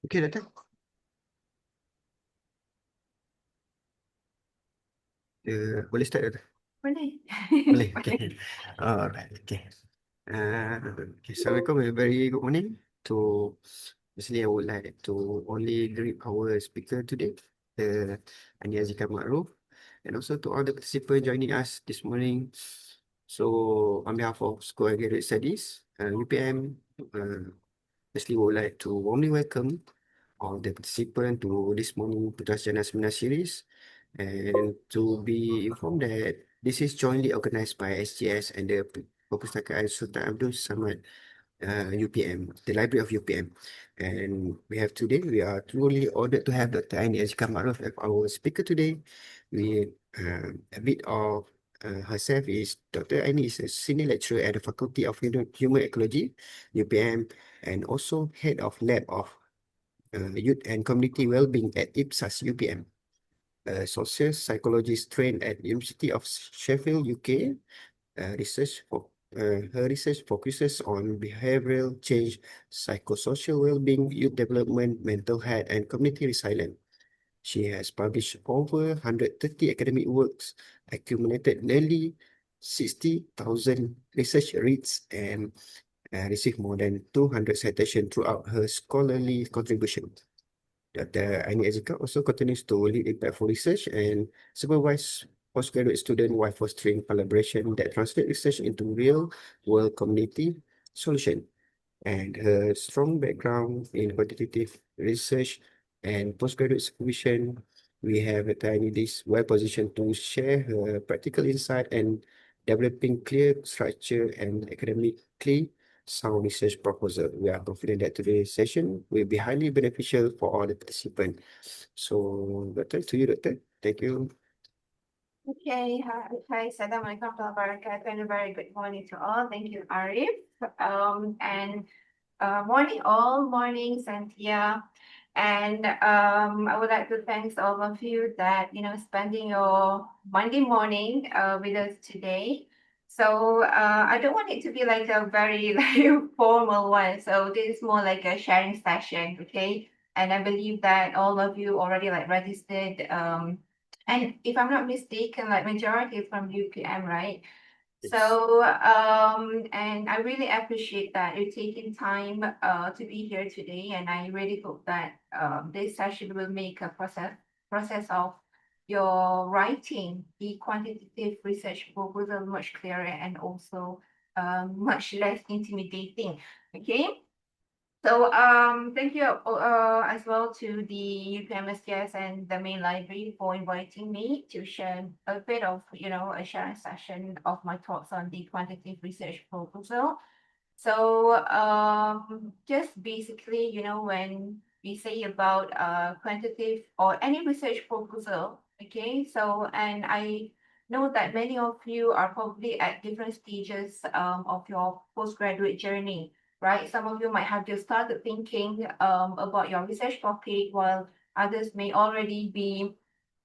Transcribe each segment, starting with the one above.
Okay, Doctor. Boleh start, Doctor? Boleh. Boleh, okay. Alright, okay. Okay, Assalamualaikum, a very good morning to, firstly, I would like to only greet our speaker today, Ania Zika Ma'ruf, and also to all the participants joining us this morning. So, on behalf of School of Graduate Studies, UPM, firstly, we would like to warmly welcome all the participants to this morning Putra Sarjana Seminar Series, and to be informed that this is jointly organized by SGS and the Perpustakaan Sultan Abdul Samad, UPM, the Library of UPM. And we are truly honored to have Dr. Aini Azika Maruf as our speaker today. We, a bit of herself is Dr. Aini is a senior lecturer at the Faculty of Human Ecology, UPM, and also head of lab of youth and community well-being at IPSAS UPM. A social psychologist trained at University of Sheffield, UK. Research for Her research focuses on behavioral change, psychosocial well-being, youth development, mental health, and community resilience. She has published over 130 academic works, accumulated nearly 60,000 research reads, and received more than 200 citations throughout her scholarly contribution. Dr. Aini Azika also continues to lead impactful research and supervise postgraduate students while fostering collaboration that translate research into real-world community solution. And her strong background in quantitative research and postgraduate supervision, we have Tiny this well positioned to share her practical insight and developing clear structure and academically sound research proposal. We are confident that today's session will be highly beneficial for all the participants. So, Doctor, to you, Doctor. Thank you. Okay, hi, Assalamualaikum warahmatullahi wabarakatuh, and a very good morning to all. Thank you, Arif. And morning all, morning, Cynthia. And I would like to thank all of you that, spending your Monday morning with us today. So I don't want it to be like a very like formal one. So this is more like a sharing session, okay? And I believe that all of you already like registered. And if I'm not mistaken, like majority is from UPM, right? Yes. So, and I really appreciate that you're taking time to be here today, and I really hope that this session will make a process of your writing the quantitative research proposal much clearer and also much less intimidating. Okay. So thank you as well to the UPMSGS and the main library for inviting me to share a bit of, a sharing session of my thoughts on the quantitative research proposal. So just basically, when we say about quantitative or any research proposal, okay, so and I know that many of you are probably at different stages of your postgraduate journey, right? Some of you might have just started thinking about your research topic, while others may already be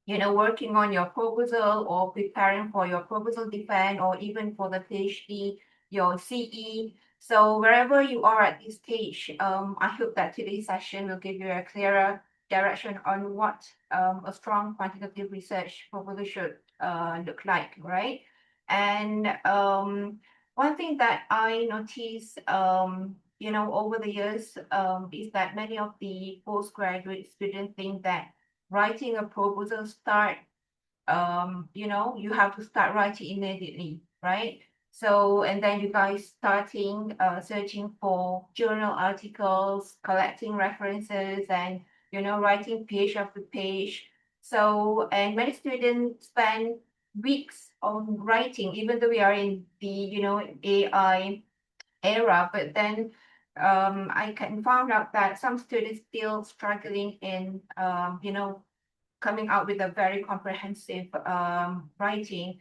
working on your proposal or preparing for your proposal defense or even for the PhD, your CE. So wherever you are at this stage, I hope that today's session will give you a clearer direction on what a strong quantitative research proposal should look like, right? And one thing that I noticed, over the years, is that many of the postgraduate students think that writing a proposal start you have to start writing immediately, right? So and then you guys starting searching for journal articles, collecting references, and writing page after page. So and many students spend weeks on writing, even though we are in the AI era, but then I can found out that some students still struggling in coming out with a very comprehensive writing.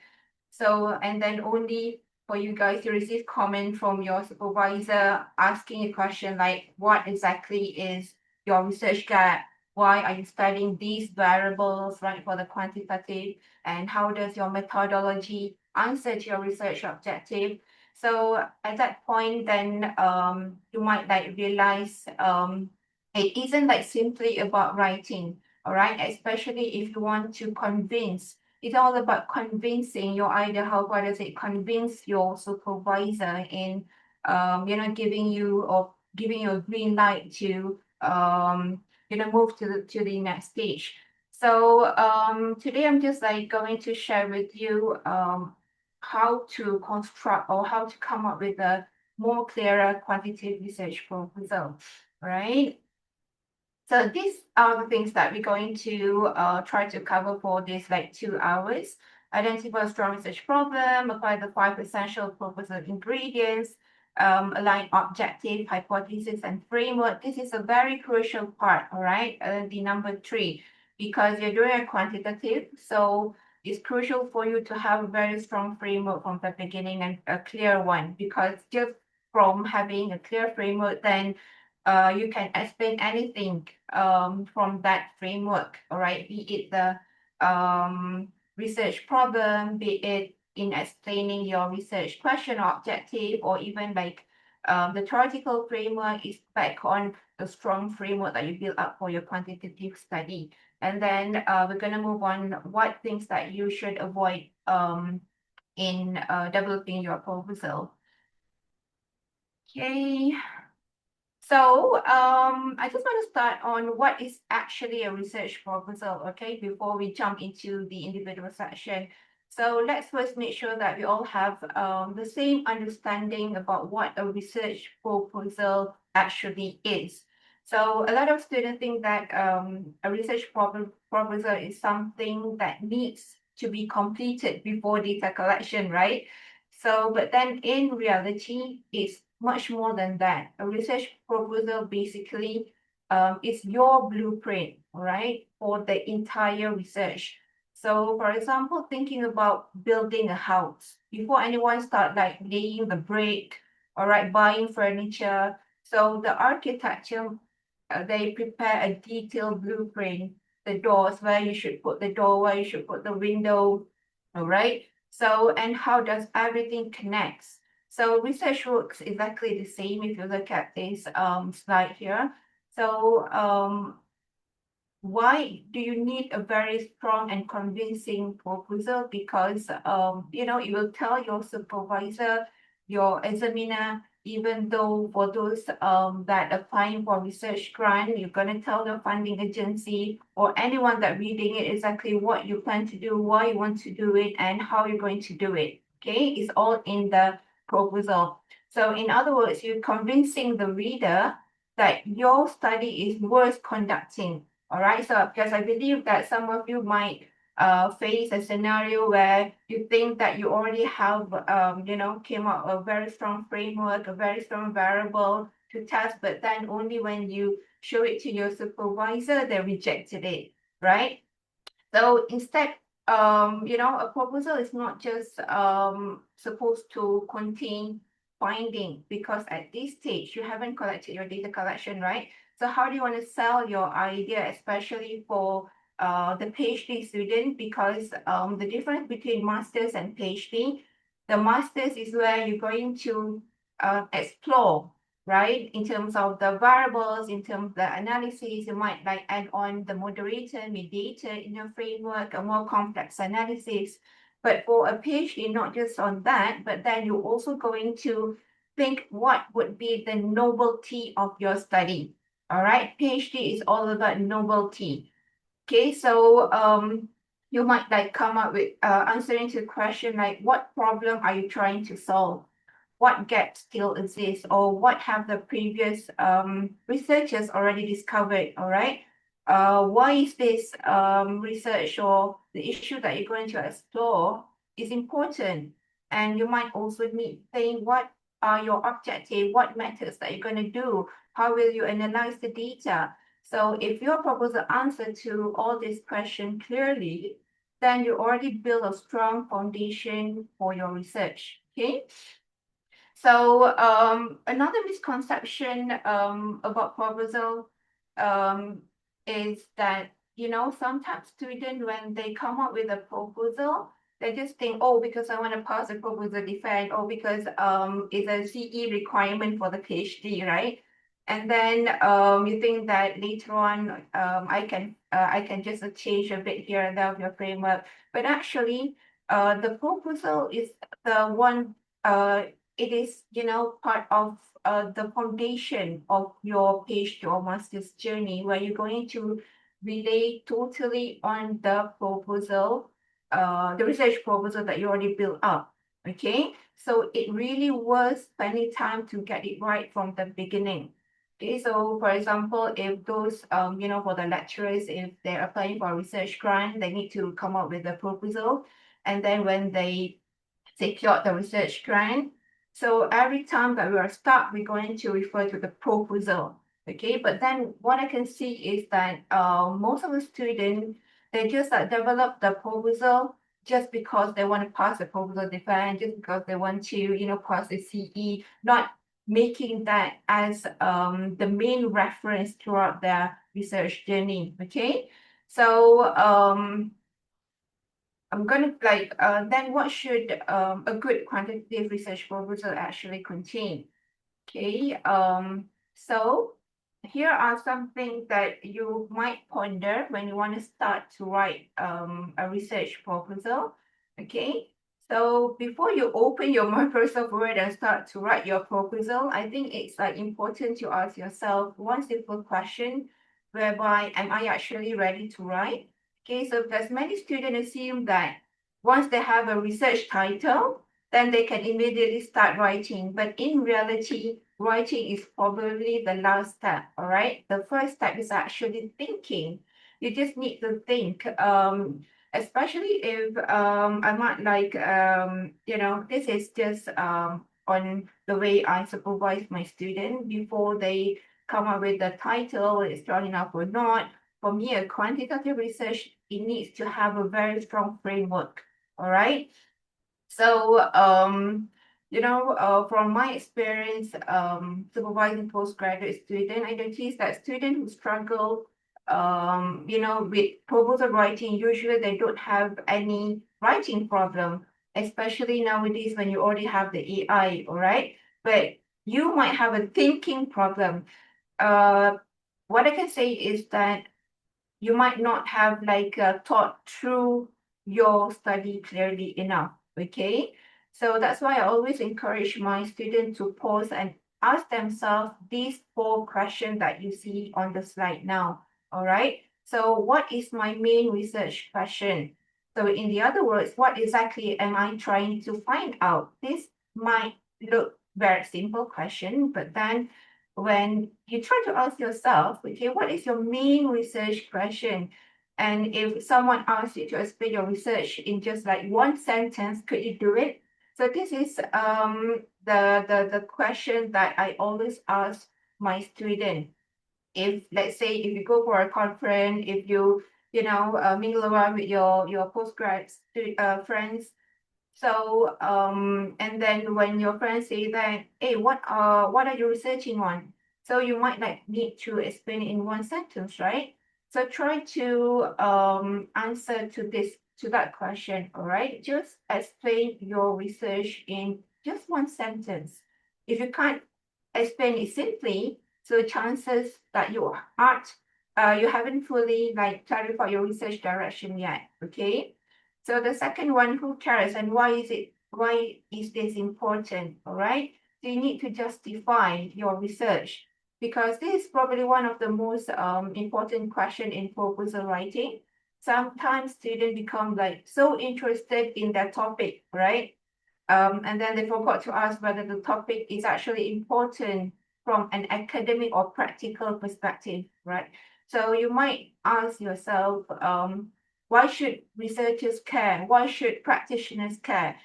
So, and then only for you guys to receive comment from your supervisor asking a question like, what exactly is your research gap? Why are you studying these variables, right, for the quantitative? And how does your methodology answer to your research objective? So at that point, then you might like realize It isn't like simply about writing, all right? Especially if you want to convince. It's all about convincing your either how far does it convince your supervisor in giving you or giving you a green light to move to the next stage. So today I'm just like going to share with you how to construct or how to come up with a more clearer quantitative research proposal, right? So these are the things that we're going to try to cover for this like 2 hours. Identify a strong research problem, apply the five essential proposal ingredients, align objective, hypothesis, and framework. This is a very crucial part, all right? The number three, because you're doing a quantitative, so it's crucial for you to have a very strong framework from the beginning and a clear one, because just from having a clear framework, then you can explain anything from that framework, all right? Be it the research problem, be it in explaining your research question or objective, or even like the theoretical framework is back on the strong framework that you build up for your quantitative study. And then we're going to move on what things that you should avoid in developing your proposal. Okay. So I just want to start on what is actually a research proposal, okay, before we jump into the individual section. So let's first make sure that we all have the same understanding about what a research proposal actually is. So a lot of students think that a research proposal is something that needs to be completed before data collection, right? So, but then in reality, it's much more than that. A research proposal basically is your blueprint, right, for the entire research. So, for example, thinking about building a house before anyone start like laying the brick, all right, buying furniture. So the architecture, they prepare a detailed blueprint, the doors, where you should put the door, where you should put the window, all right. So, and how does everything connects? So research works exactly the same if you look at this slide here. So why do you need a very strong and convincing proposal? Because it will tell your supervisor, your examiner, even though for those that applying for research grant, you're going to tell the funding agency or anyone that reading it exactly what you plan to do, why you want to do it, and how you're going to do it. Okay, it's all in the proposal. So in other words, you're convincing the reader that your study is worth conducting. All right. So because I believe that some of you might face a scenario where you think that you already have came up a very strong framework, a very strong variable to test, but then only when you show it to your supervisor, they rejected it, right? So instead, a proposal is not just supposed to contain finding, because at this stage you haven't collected your data collection, right? So how do you want to sell your idea, especially for the PhD student? Because the difference between masters and PhD, the masters is where you're going to explore, right? In terms of the variables, in terms of the analysis, you might like add on the moderator, mediator in your framework, a more complex analysis. But for a PhD, not just on that, but then you're also going to think what would be the novelty of your study. All right, PhD is all about novelty. Okay, so you might like come up with answering to the question like, what problem are you trying to solve? What gaps still exist, or what have the previous researchers already discovered, all right? Why is this research or the issue that you're going to explore is important? And you might also need think what are your objectives, what methods that you're going to do, how will you analyze the data? So if your proposal answer to all these questions clearly, then you already build a strong foundation for your research, okay? So another misconception about proposal is that, sometimes students, when they come up with a proposal, they just think, oh, because I want to pass a proposal defense, or because it's a CE requirement for the PhD, right? And then you think that later on I can just change a bit here and there of your framework. But actually, the proposal is the one. It is, part of the foundation of your PhD or master's journey, where you're going to relay totally on the proposal, the research proposal that you already built up. Okay, so it really was spending time to get it right from the beginning. Okay, so for example, if those, for the lecturers, if they're applying for a research grant, they need to come up with a proposal. And then when they secured the research grant, so every time that we are stuck, we're going to refer to the proposal. Okay, but then what I can see is that most of the students, they just develop the proposal just because they want to pass the proposal defense, just because they want to, pass the CE, not making that as the main reference throughout their research journey. Okay, so I'm gonna then what should a good quantitative research proposal actually contain? Okay, so here are some things that you might ponder when you want to start to write a research proposal. Okay, so before you open your Microsoft Word and start to write your proposal, I think it's important to ask yourself one simple question, whereby am I actually ready to write? Okay, so because many students assume that once they have a research title, then they can immediately start writing. But in reality, writing is probably the last step. All right. The first step is actually thinking. You just need to think. Especially if I might this is just on the way I supervise my student before they come up with the title, it's strong enough or not. For me, a quantitative research, it needs to have a very strong framework. All right. So, from my experience supervising postgraduate student, I noticed that students who struggle, with proposal writing, usually they don't have any writing problem, especially nowadays when you already have the AI, all right? But you might have a thinking problem. Uh, what I can say is that you might not have thought through your study clearly enough. Okay, so that's why I always encourage my students to pause and ask themselves these four questions that you see on the slide now. All right, so what is my main research question? So in the other words, what exactly am I trying to find out? This might look very simple question, but then when you try to ask yourself, okay, what is your main research question? And if someone asks you to explain your research in just like one sentence, could you do it? So this is the question that I always ask my student. If let's say if you go for a conference, if you mingle around with your postgrad friends, so, and then when your friends say that, hey, what are you researching on? So you might need to explain it in one sentence, right? So try to answer to that question, all right? Just explain your research in just one sentence. If you can't explain it simply, so chances that you haven't fully clarified your research direction yet, okay? So the second one, who cares and why is this important? All right. So you need to justify your research because this is probably one of the most important question in proposal writing. Sometimes students become so interested in that topic, right? And then they forgot to ask whether the topic is actually important from an academic or practical perspective, right? So you might ask yourself, why should researchers care? Why should practitioners care?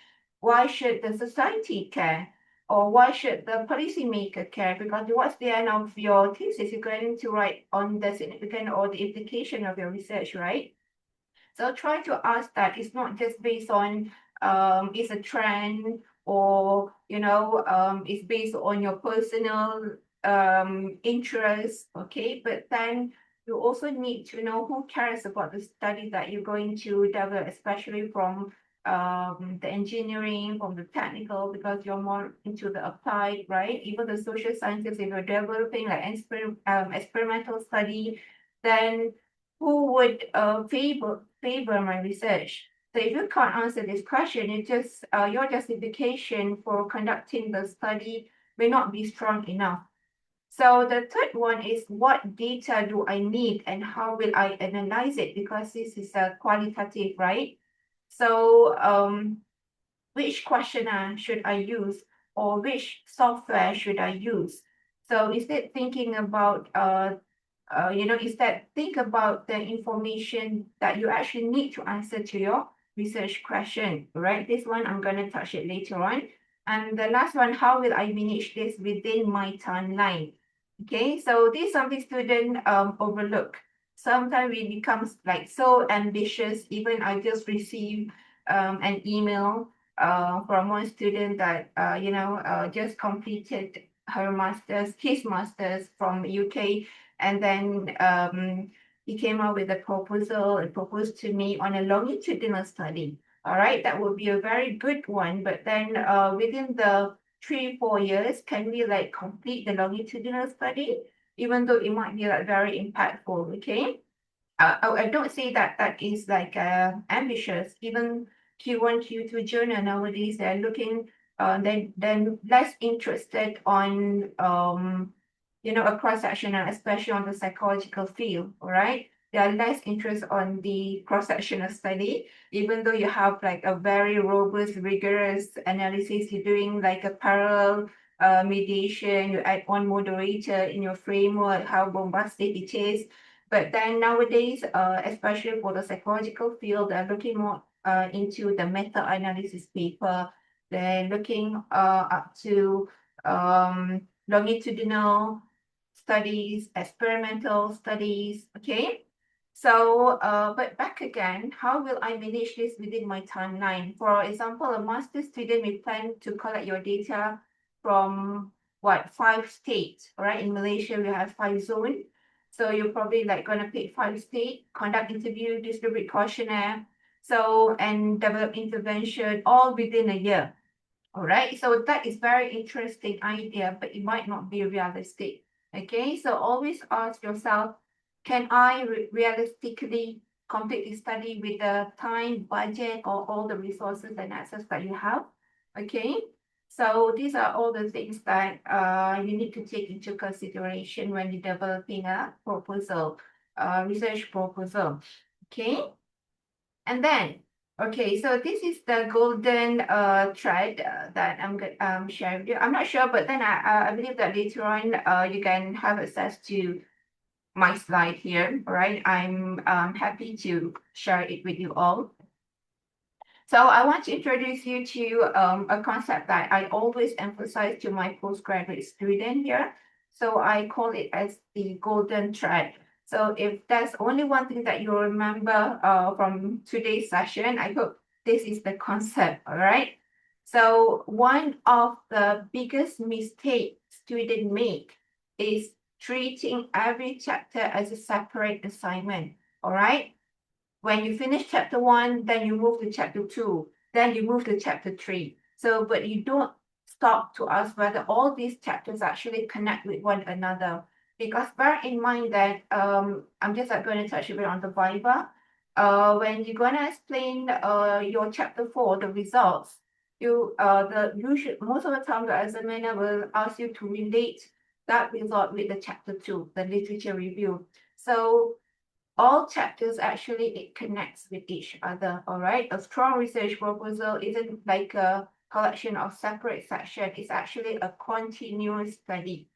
Why should the society care? Or why should the policymaker care? Because towards the end of your thesis, you're going to write on the significant or the implication of your research, right? So try to ask that it's not just based on it's a trend or it's based on your personal interest, okay? But then you also need to know who cares about the study that you're going to develop, especially from the engineering, from the technical, because you're more into the applied, right? Even the social sciences, if you're developing like experimental study, then who would favor my research? So if you can't answer this question, it just your justification for conducting the study may not be strong enough. So the third one is, what data do I need and how will I analyze it? Because this is a qualitative, right? So which questionnaire should I use, or which software should I use? So instead thinking about instead think about the information that you actually need to answer to your research question, right? This one I'm going to touch it later on. And the last one, how will I manage this within my timeline? Okay, so this is something students overlook. Sometimes we become like so ambitious. Even I just received an email from one student that just completed his master's from UK, and then he came up with a proposal and proposed to me on a longitudinal study. All right, that would be a very good one. But then within the 3-4 years, can we like complete the longitudinal study, even though it might be like very impactful? Okay. I don't say that that is like ambitious. Even Q1, Q2 journal nowadays, they're looking, then less interested on a cross-sectional, especially on the psychological field, all right? They are less interest on the cross-sectional study, even though you have like a very robust, rigorous analysis. You're doing like a parallel mediation, you add one moderator in your framework, how bombastic it is. But then nowadays, especially for the psychological field, they're looking more into the meta-analysis paper. They're looking up to longitudinal studies, experimental studies, okay? So, but back again, how will I manage this within my timeline? For example, a master student may plan to collect your data from what, 5 states, right? In Malaysia, we have 5 zones. So you're probably like gonna pick 5 states, conduct interview, distribute questionnaire, so and develop intervention all within a year. All right, so that is very interesting idea, but it might not be realistic. Okay, so always ask yourself, can I realistically complete the study with the time, budget, or all the resources and access that you have? Okay, so these are all the things that you need to take into consideration when you're developing a proposal, research proposal. Okay. And then, okay, so this is the golden thread that I'm going sharing with you. I'm not sure, but then I believe that later on you can have access to my slide here. All right, I'm happy to share it with you all. So I want to introduce you to a concept that I always emphasize to my postgraduate student here. So I call it as the golden thread. So if there's only one thing that you remember from today's session, I hope this is the concept, all right? So one of the biggest mistakes students make is treating every chapter as a separate assignment, all right? When you finish chapter one, then you move to chapter two, then you move to chapter three. So, but you don't stop to ask whether all these chapters actually connect with one another. Because bear in mind that I'm just like going to touch a bit on the Viva. When you're gonna explain your chapter four, the results, the usual most of the time the examiner will ask you to relate that result with the chapter two, the literature review. So all chapters actually it connects with each other. All right, a strong research proposal isn't like a collection of separate sections. It's actually a continuous study.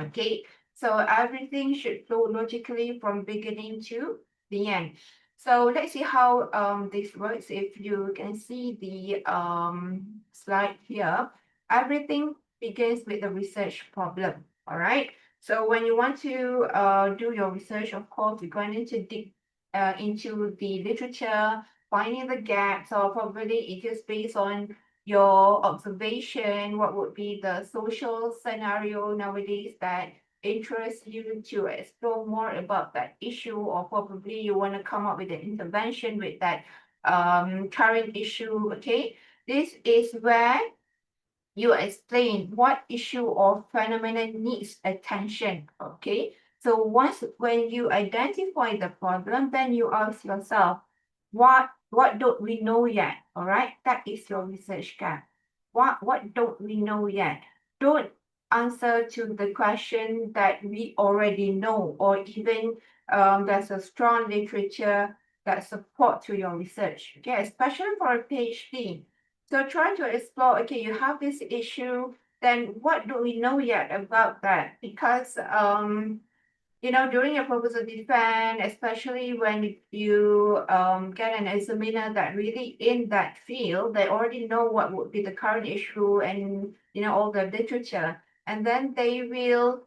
Okay, so everything should flow logically from beginning to the end. So let's see how this works. If you can see the slide here, everything begins with a research problem. All right. So when you want to do your research, of course, you're going to dig into the literature, finding the gaps, or probably it is based on your observation, what would be the social scenario nowadays that interests you to explore more about that issue, or probably you want to come up with an intervention with that current issue. Okay, this is where you explain what issue or phenomenon needs attention. Okay, so once when you identify the problem, then you ask yourself, what don't we know yet? All right, that is your research gap. What don't we know yet? Don't answer to the question that we already know, or even there's a strong literature that support to your research. Okay, especially for a PhD. So try to explore, okay, you have this issue, then what do we know yet about that? Because during your proposal defense, especially when you get an examiner that really in that field, they already know what would be the current issue and all the literature. And then they will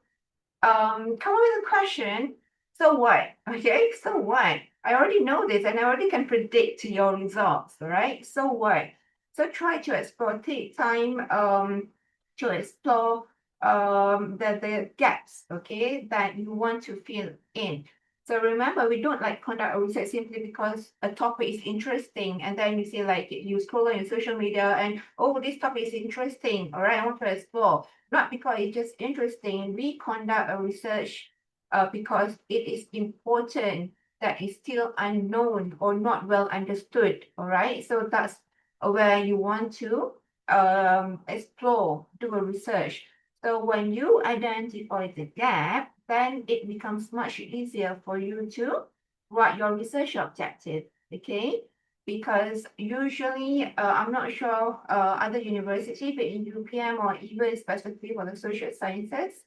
come up with a question. So what? Okay, so what? I already know this and I already can predict your results, all right? So what? So try to explore, take time to explore the gaps, okay, that you want to fill in. So remember, we don't like conduct a research simply because a topic is interesting, and then you say like you scroll on your social media and oh, this topic is interesting, all right, I want to explore. Not because it's just interesting. We conduct a research because it is important that is still unknown or not well understood. All right. So that's where you want to explore, do a research. So when you identify the gap, then it becomes much easier for you to write your research objective. Okay, because usually I'm not sure other university, but in UPM or even specifically for the social sciences,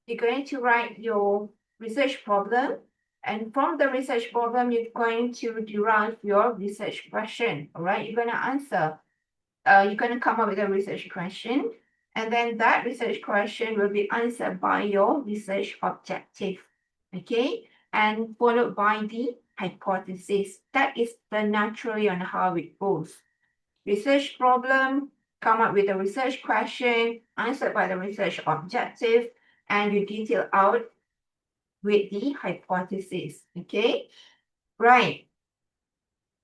you're going to write your research problem, and from the research problem, you're going to derive your research question. All right, you're going to answer. You're going to come up with a research question, and then that research question will be answered by your research objective. Okay, and followed by the hypothesis. That is the naturally on how it goes. Research problem, come up with a research question, answered by the research objective, and you detail out with the hypothesis. Okay, right.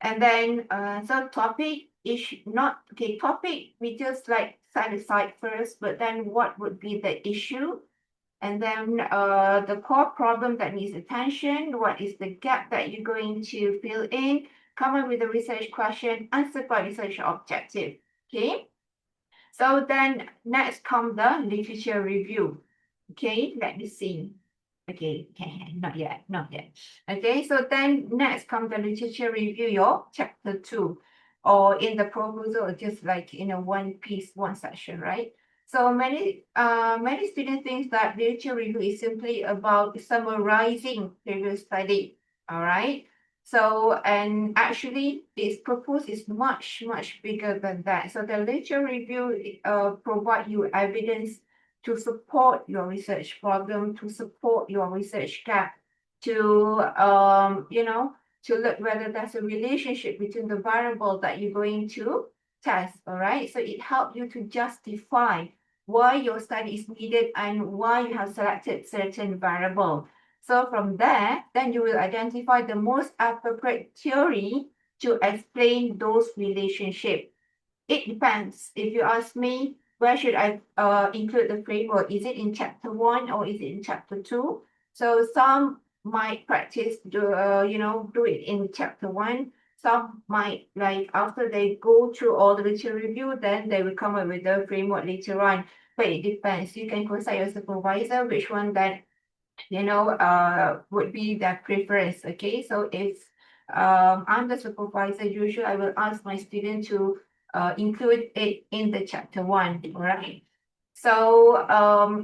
And then, so topic is not, okay, topic, we just like set aside first, but then what would be the issue? And then the core problem that needs attention, what is the gap that you're going to fill in? Come up with a research question, answered by research objective. Okay. So then next come the literature review. Okay, let me see. Okay, not yet, not yet. Okay, so then next come the literature review, your chapter 2, or in the proposal, just like in a one piece, one section, right? So many students think that literature review is simply about summarizing previous study. All right. So, and actually, its purpose is much, much bigger than that. So the literature review provide you evidence to support your research problem, to support your research gap, to to look whether there's a relationship between the variable that you're going to test. All right. So it helps you to justify why your study is needed and why you have selected certain variable. So from there, then you will identify the most appropriate theory to explain those relationships. It depends. If you ask me, where should I include the framework? Is it in chapter 1 or is it in chapter 2? So some might practice do it in chapter 1. Some might, like, after they go through all the literature review, then they will come up with the framework later on. But it depends. You can consult your supervisor which one that would be their preference. Okay, so if I'm the supervisor, usually I will ask my student to include it in the chapter 1, right? So,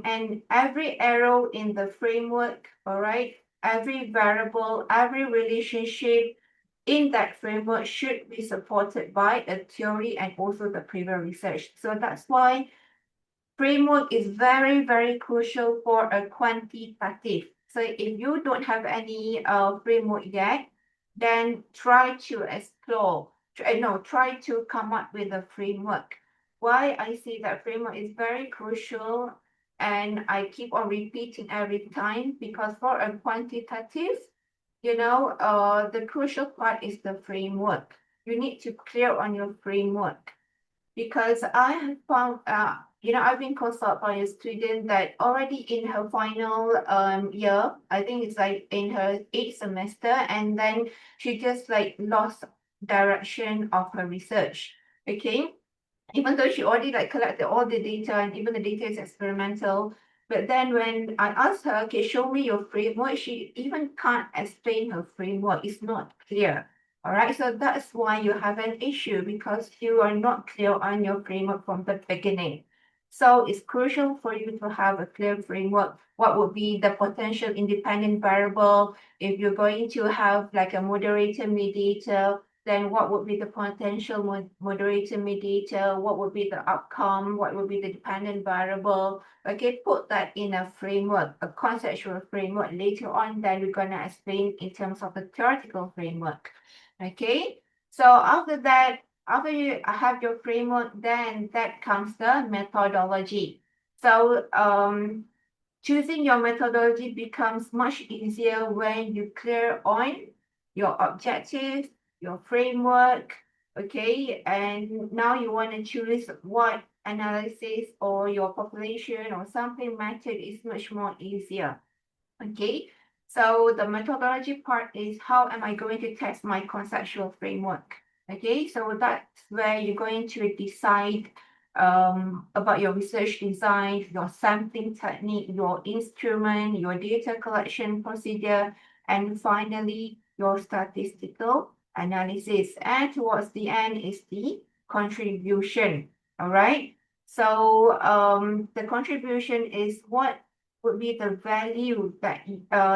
and every arrow in the framework, all right, every variable, every relationship in that framework should be supported by a theory and also the previous research. So that's why framework is very, very crucial for a quantitative. So if you don't have any framework yet, then try to explore, try to come up with a framework. Why I say that framework is very crucial and I keep on repeating every time because for a quantitative, the crucial part is the framework. you need to clear on your framework, because I have found, I've been consulted by a student that already in her final year, I think it's like in her eighth semester, and then she just like lost direction of her research. Okay, even though she already like collected all the data and even the data is experimental. But then when I asked her, okay, show me your framework, she even can't explain her framework. It's not clear. All right. So that's why you have an issue, because you are not clear on your framework from the beginning. So it's crucial for you to have a clear framework. What would be the potential independent variable? If you're going to have like a moderator mediator, then what would be the potential moderator mediator? What would be the outcome? What would be the dependent variable? Okay, put that in a framework, a conceptual framework. Later on, then we're going to explain in terms of the theoretical framework. Okay, so after that, after you have your framework, then that comes the methodology. So choosing your methodology becomes much easier when you clear on your objectives, your framework, okay? And now you want to choose what analysis or your population or sampling method is much more easier. Okay, so the methodology part is how am I going to test my conceptual framework? Okay, so that's where you're going to decide about your research design, your sampling technique, your instrument, your data collection procedure, and finally your statistical analysis. And towards the end is the contribution. All right. So the contribution is what would be the value that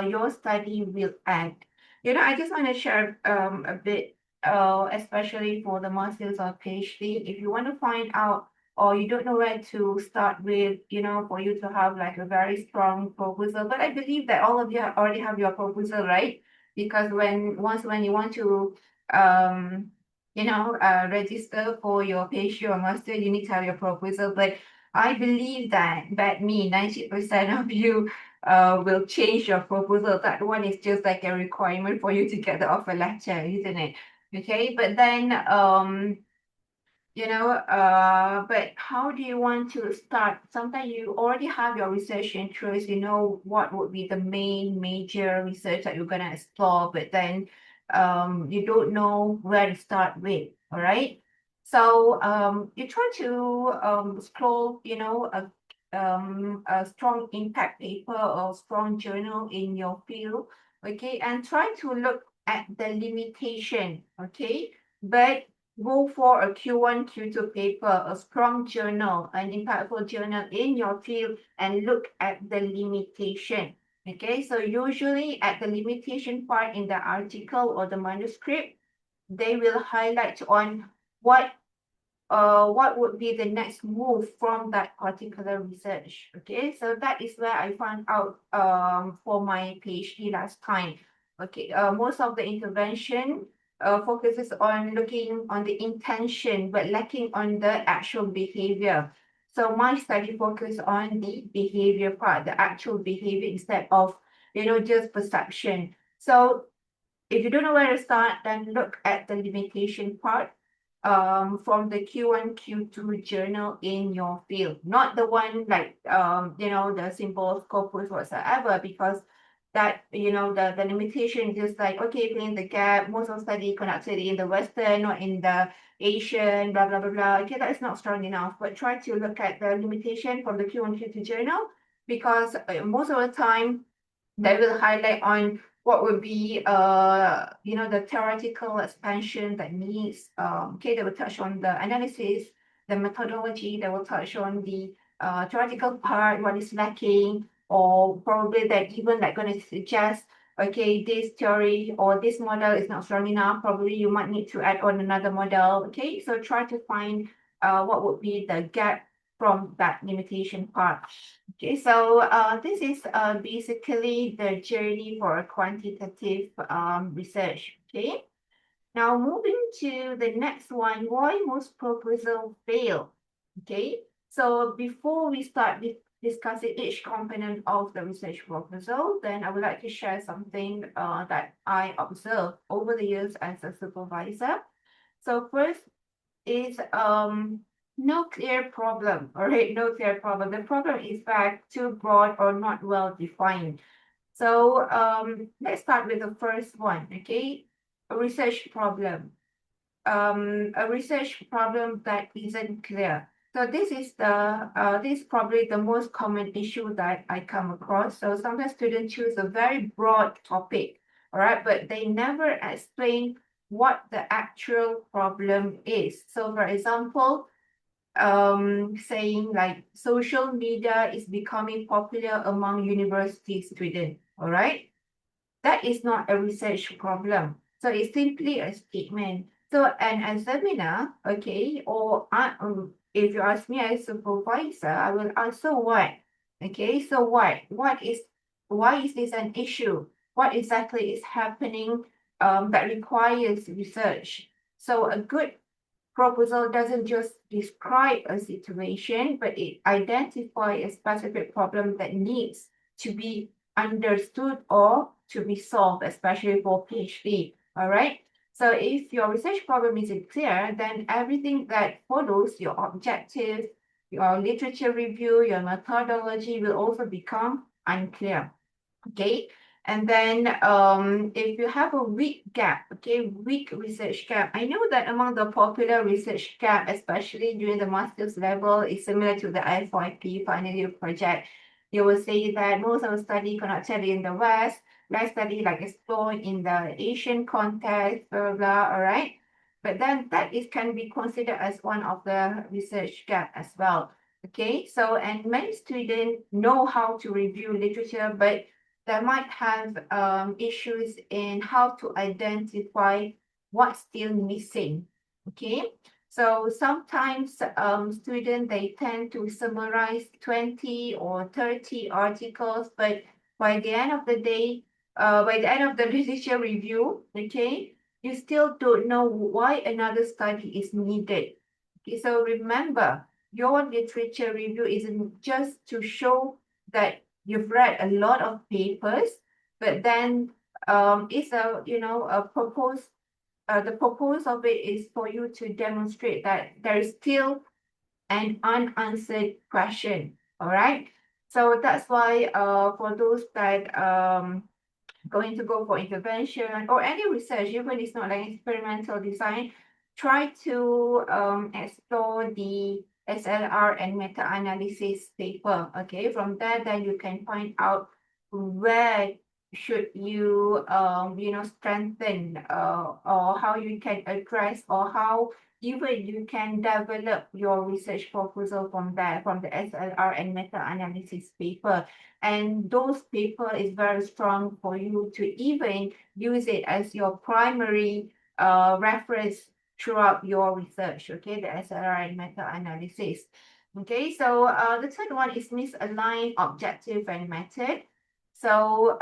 your study will add. I just want to share a bit, especially for the master's or PhD. If you want to find out or you don't know where to start with, for you to have like a very strong proposal. But I believe that all of you already have your proposal, right? Because when you want to register for your PhD or master, you need to have your proposal. But I believe that 90% of you will change your proposal. That one is just like a requirement for you to get the offer letter, isn't it? Okay, but then but how do you want to start? Sometimes you already have your research interest, you know what would be the main major research that you're gonna explore, but then you don't know where to start with, all right? So you try to scroll, a strong impact paper or strong journal in your field, okay, and try to look at the limitation, okay? But go for a Q1, Q2 paper, a strong journal, an impactful journal in your field, and look at the limitation. Okay, so usually at the limitation part in the article or the manuscript, they will highlight on what would be the next move from that particular research. Okay, so that is where I found out for my PhD last time. Okay, most of the intervention focuses on looking on the intention but lacking on the actual behavior. So my study focused on the behavior part, the actual behavior instead of just perception. So if you don't know where to start, then look at the limitation part from the Q1, Q2 journal in your field, not the one like the simple corpus whatsoever, because that the limitation is just like, okay, fill in the gap. Most of the study conducted in the Western, not in the Asian, blah blah blah blah. Okay, that is not strong enough. But try to look at the limitation from the Q1, Q2 journal, because most of the time that will highlight on what would be the theoretical expansion that needs okay, they will touch on the analysis, the methodology, they will touch on the theoretical part, what is lacking, or probably that even like going to suggest, okay, this theory or this model is not strong enough, probably you might need to add on another model. Okay, so try to find what would be the gap from that limitation part. Okay, so this is basically the journey for a quantitative research. Okay, now moving to the next one, why most proposals fail. Okay, so before we start discussing each component of the research proposal, then I would like to share something that I observed over the years as a supervisor. So first is no clear problem. All right, no clear problem. The problem is fact too broad or not well defined. So let's start with the first one. Okay, a research problem. A research problem that isn't clear. So this is probably the most common issue that I come across. So sometimes students choose a very broad topic, all right, but they never explain what the actual problem is. So for example, saying like social media is becoming popular among university students, all right? That is not a research problem. So it's simply a statement. So an examiner, okay, or if you ask me as a supervisor, I will answer what? Okay, so what? Why is this an issue? What exactly is happening that requires research? So a good proposal doesn't just describe a situation, but it identifies a specific problem that needs to be understood or to be solved, especially for PhD. All right. So if your research problem isn't clear, then everything that follows your objectives, your literature review, your methodology will also become unclear. Okay. And then if you have a weak gap, okay, weak research gap, I know that among the popular research gap, especially during the master's level, is similar to the FYP final year project. They will say that most of the study conducted in the West, less study like explored in the Asian context, blah, blah, blah, all right? But then that is can be considered as one of the research gap as well. Okay, so and many students know how to review literature, but that might have issues in how to identify what's still missing. Okay, so sometimes students they tend to summarize 20 or 30 articles, but by the end of the day, by the end of the literature review, okay, you still don't know why another study is needed. Okay, so remember, your literature review isn't just to show that you've read a lot of papers, but then it's a a purpose. The purpose of it is for you to demonstrate that there is still an unanswered question. All right. So that's why for those that going to go for intervention or any research, even it's not like experimental design, try to explore the SLR and meta-analysis paper. Okay, from there, then you can find out where should you strengthen or how you can address or how even you can develop your research proposal from there from the SLR and meta-analysis paper, and those paper is very strong for you to even use it as your primary reference throughout your research. Okay, the SRI and meta-analysis. Okay, so the third one is misaligned objective and method. So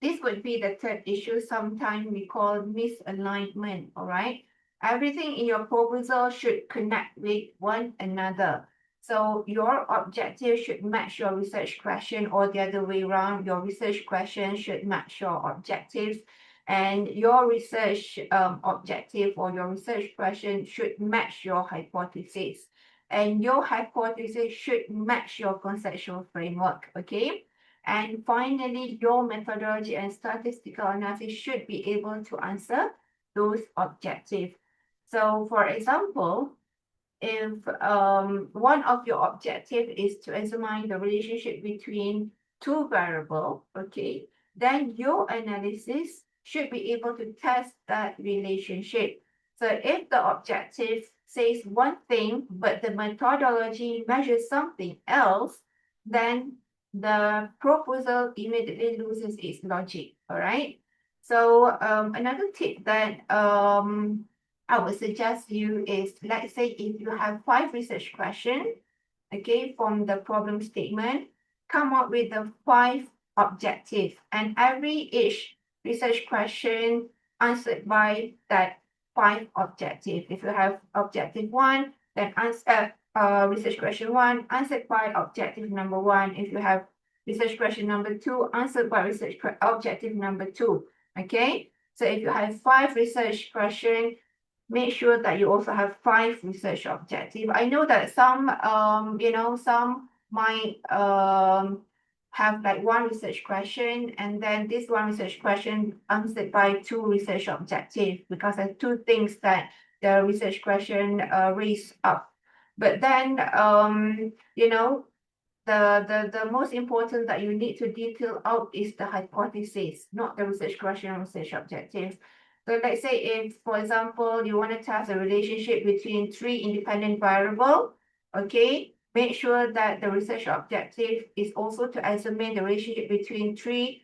this would be the third issue. Sometimes we call misalignment. All right, everything in your proposal should connect with one another. So your objective should match your research question, or the other way around. Your research question should match your objectives, and your research objective or your research question should match your hypothesis, and your hypothesis should match your conceptual framework. Okay. And finally, your methodology and statistical analysis should be able to answer those objectives. So, for example, if one of your objective is to examine the relationship between two variables, okay, then your analysis should be able to test that relationship. So if the objective says one thing, but the methodology measures something else, then the proposal immediately loses its logic. All right. So another tip that I would suggest you is, let's say if you have 5 research questions, okay, from the problem statement, come up with the 5 objectives, and every each research question answered by that 5 objective. If you have objective 1, then answer research question 1 answered by objective number 1. If you have research question number 2 answered by objective number 2. Okay, so if you have 5 research questions, make sure that you also have 5 research objectives. I know that some, some might have like one research question, and then this one research question answered by 2 research objectives, because there are 2 things that the research question raise up. But then, the most important that you need to detail out is the hypothesis, not the research question or research objectives. So let's say if, for example, you want to test a relationship between 3 independent variables, okay, make sure that the research objective is also to examine the relationship between 3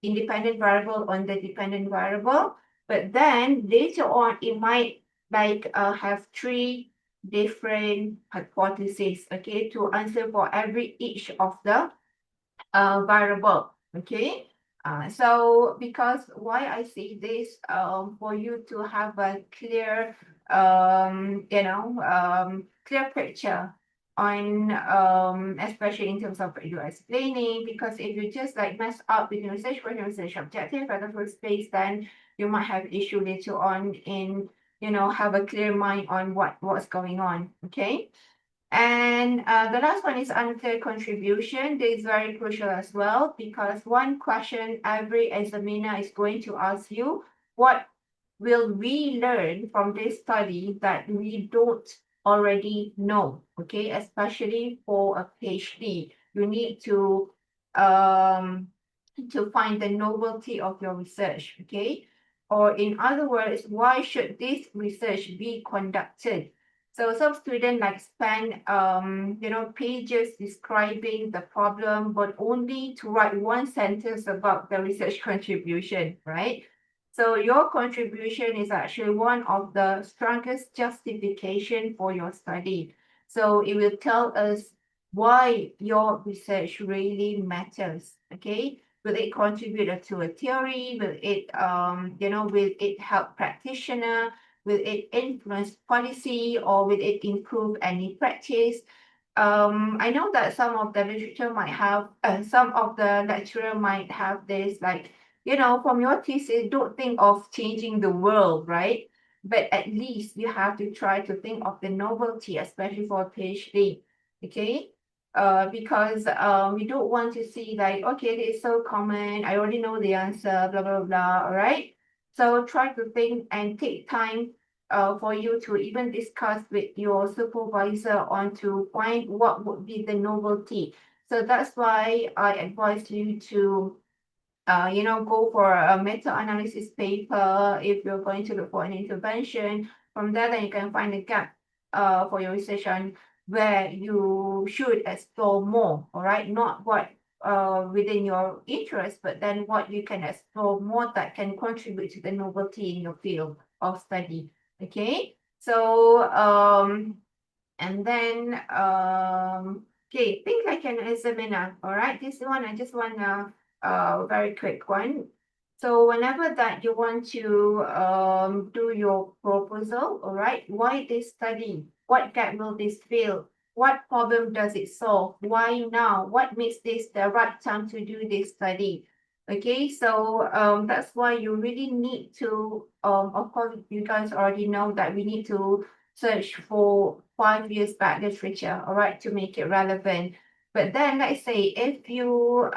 independent variable on the dependent variable. But then later on, it might like have 3 different hypotheses, okay, to answer for each of the variable. Okay. So because why I say this, for you to have a clear, clear picture on, especially in terms of you explaining, because if you just like mess up with your research question, research objective at the first place, then you might have issue later on in, have a clear mind on what's going on. Okay. And the last one is unclear contribution. This is very crucial as well, because one question every examiner is going to ask you: what will we learn from this study that we don't already know? Okay, especially for a PhD, you need um, to find the novelty of your research. Okay, or in other words, why should this research be conducted? So some students like spend pages describing the problem, but only to write one sentence about the research contribution, right? So your contribution is actually one of the strongest justification for your study. So it will tell us why your research really matters. Okay. Will it contribute to a theory? Will it help practitioner? Will it influence policy, or will it improve any practice? I know that some of the literature might have, some of the lecturer might have this, like, from your thesis, don't think of changing the world, right? But at least you have to try to think of the novelty, especially for a PhD, okay? Because we don't want to see like, okay, this is so common, I already know the answer, blah, blah, blah, all right? So try to think and take time for you to even discuss with your supervisor on to find what would be the novelty. So that's why I advise you to go for a meta-analysis paper if you're going to look for an intervention. From there, then you can find a gap for your research on where you should explore more, all right? Not what within your interest, but then what you can explore more that can contribute to the novelty in your field of study. Okay, so and then okay, think like an examiner. All right, this one I just want a very quick one. So whenever that you want to do your proposal, all right, why this study? What gap will this fill? What problem does it solve? Why now? What makes this the right time to do this study? Okay, so that's why you really need to of course you guys already know that we need to search for 5 years back literature, all right, to make it relevant. But then let's say if you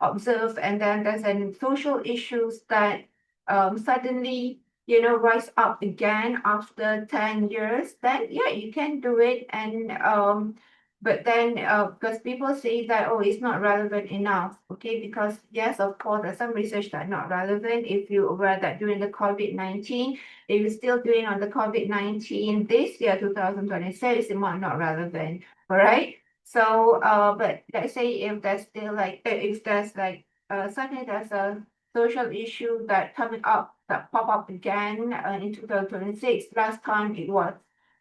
observe and then there's an social issues that suddenly rise up again after 10 years, then yeah, you can do it. And but then because people say that, oh, it's not relevant enough, okay, because yes, of course, there's some research that are not relevant. If you aware that during the COVID-19, if you're still doing on the COVID-19 this year, 2026, it might not relevant, all right? So, but let's say if there's still like, if there's like, suddenly there's a social issue that coming up, that pop up again in 2026. Last time it was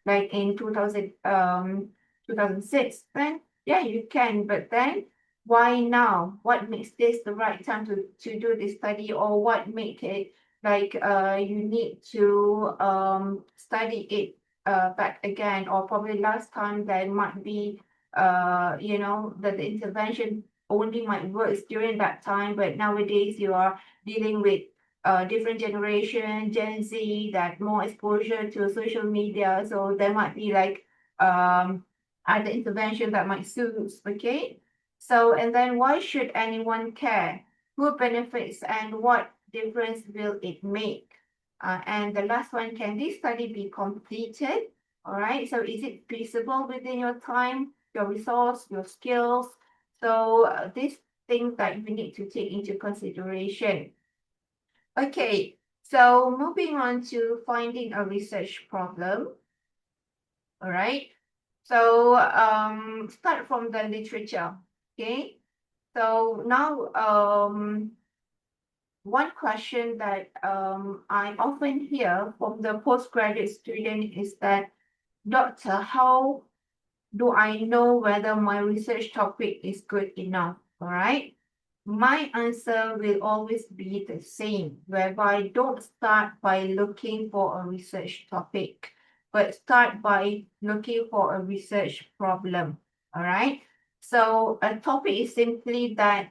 like in 2006, then yeah, you can, but then why now? What makes this the right time to do this study, or what make it like you need to study it back again, or probably last time there might be that the intervention only might work during that time, but nowadays you are dealing with different generation, Gen Z, that more exposure to social media. So there might be like other intervention that might suit, okay? So, and then why should anyone care? Who benefits and what difference will it make? And the last one, can this study be completed? All right, so is it feasible within your time, your resource, your skills? So these things that you need to take into consideration. Okay, so moving on to finding a research problem. All right, so start from the literature. Okay, so now one question that I often hear from the postgraduate student is that, Doctor, how do I know whether my research topic is good enough? All right. My answer will always be the same, whereby don't start by looking for a research topic, but start by looking for a research problem. All right. So a topic is simply the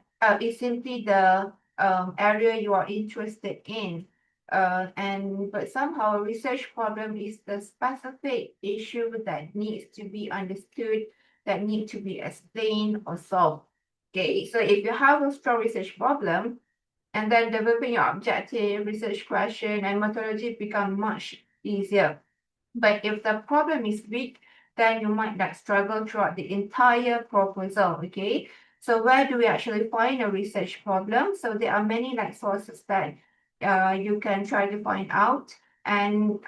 area you are interested in. And but somehow a research problem is the specific issue that needs to be understood, that need to be explained or solved. Okay, so if you have a strong research problem, and then developing your objective, research question, and methodology become much easier. But if the problem is weak, then you might like struggle throughout the entire proposal. Okay. So where do we actually find a research problem? So there are many like sources that you can try to find out. And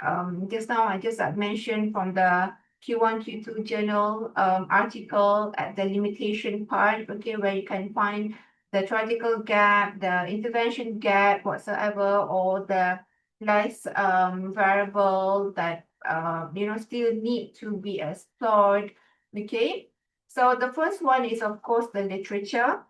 just now I just mentioned from the Q1, Q2 journal article at the limitation part, okay, where you can find the theoretical gap, the intervention gap whatsoever, or the less variable that still need to be explored. Okay, so the first one is of course the literature.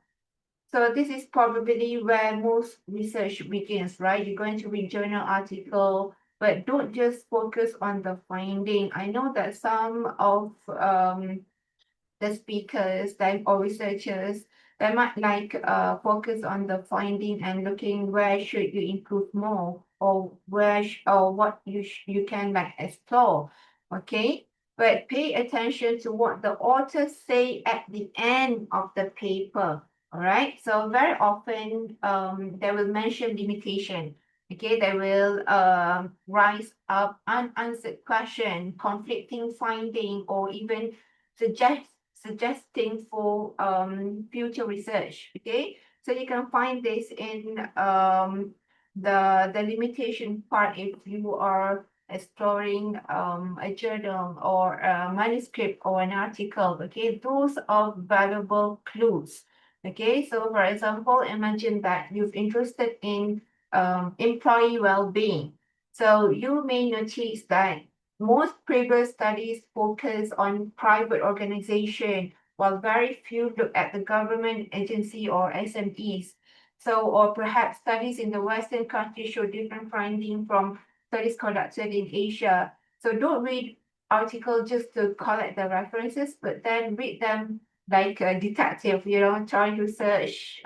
So this is probably where most research begins, right? You're going to read journal article, but don't just focus on the finding. I know that some of the speakers that or researchers that might like focus on the finding and looking where should you improve more, or or what you can like explore. Okay, but pay attention to what the authors say at the end of the paper. All right, so very often they will mention limitation. Okay, they will rise up unanswered question, conflicting finding, or even suggesting for future research. Okay, so you can find this in the limitation part if you are exploring a journal or a manuscript or an article. Okay, those are valuable clues. Okay, so for example, imagine that you're interested in employee well-being. So you may notice that most previous studies focus on private organization, while very few look at the government agency or SMEs. So, or perhaps studies in the Western countries show different findings from studies conducted in Asia. So don't read articles just to collect the references, but then read them like a detective, trying to search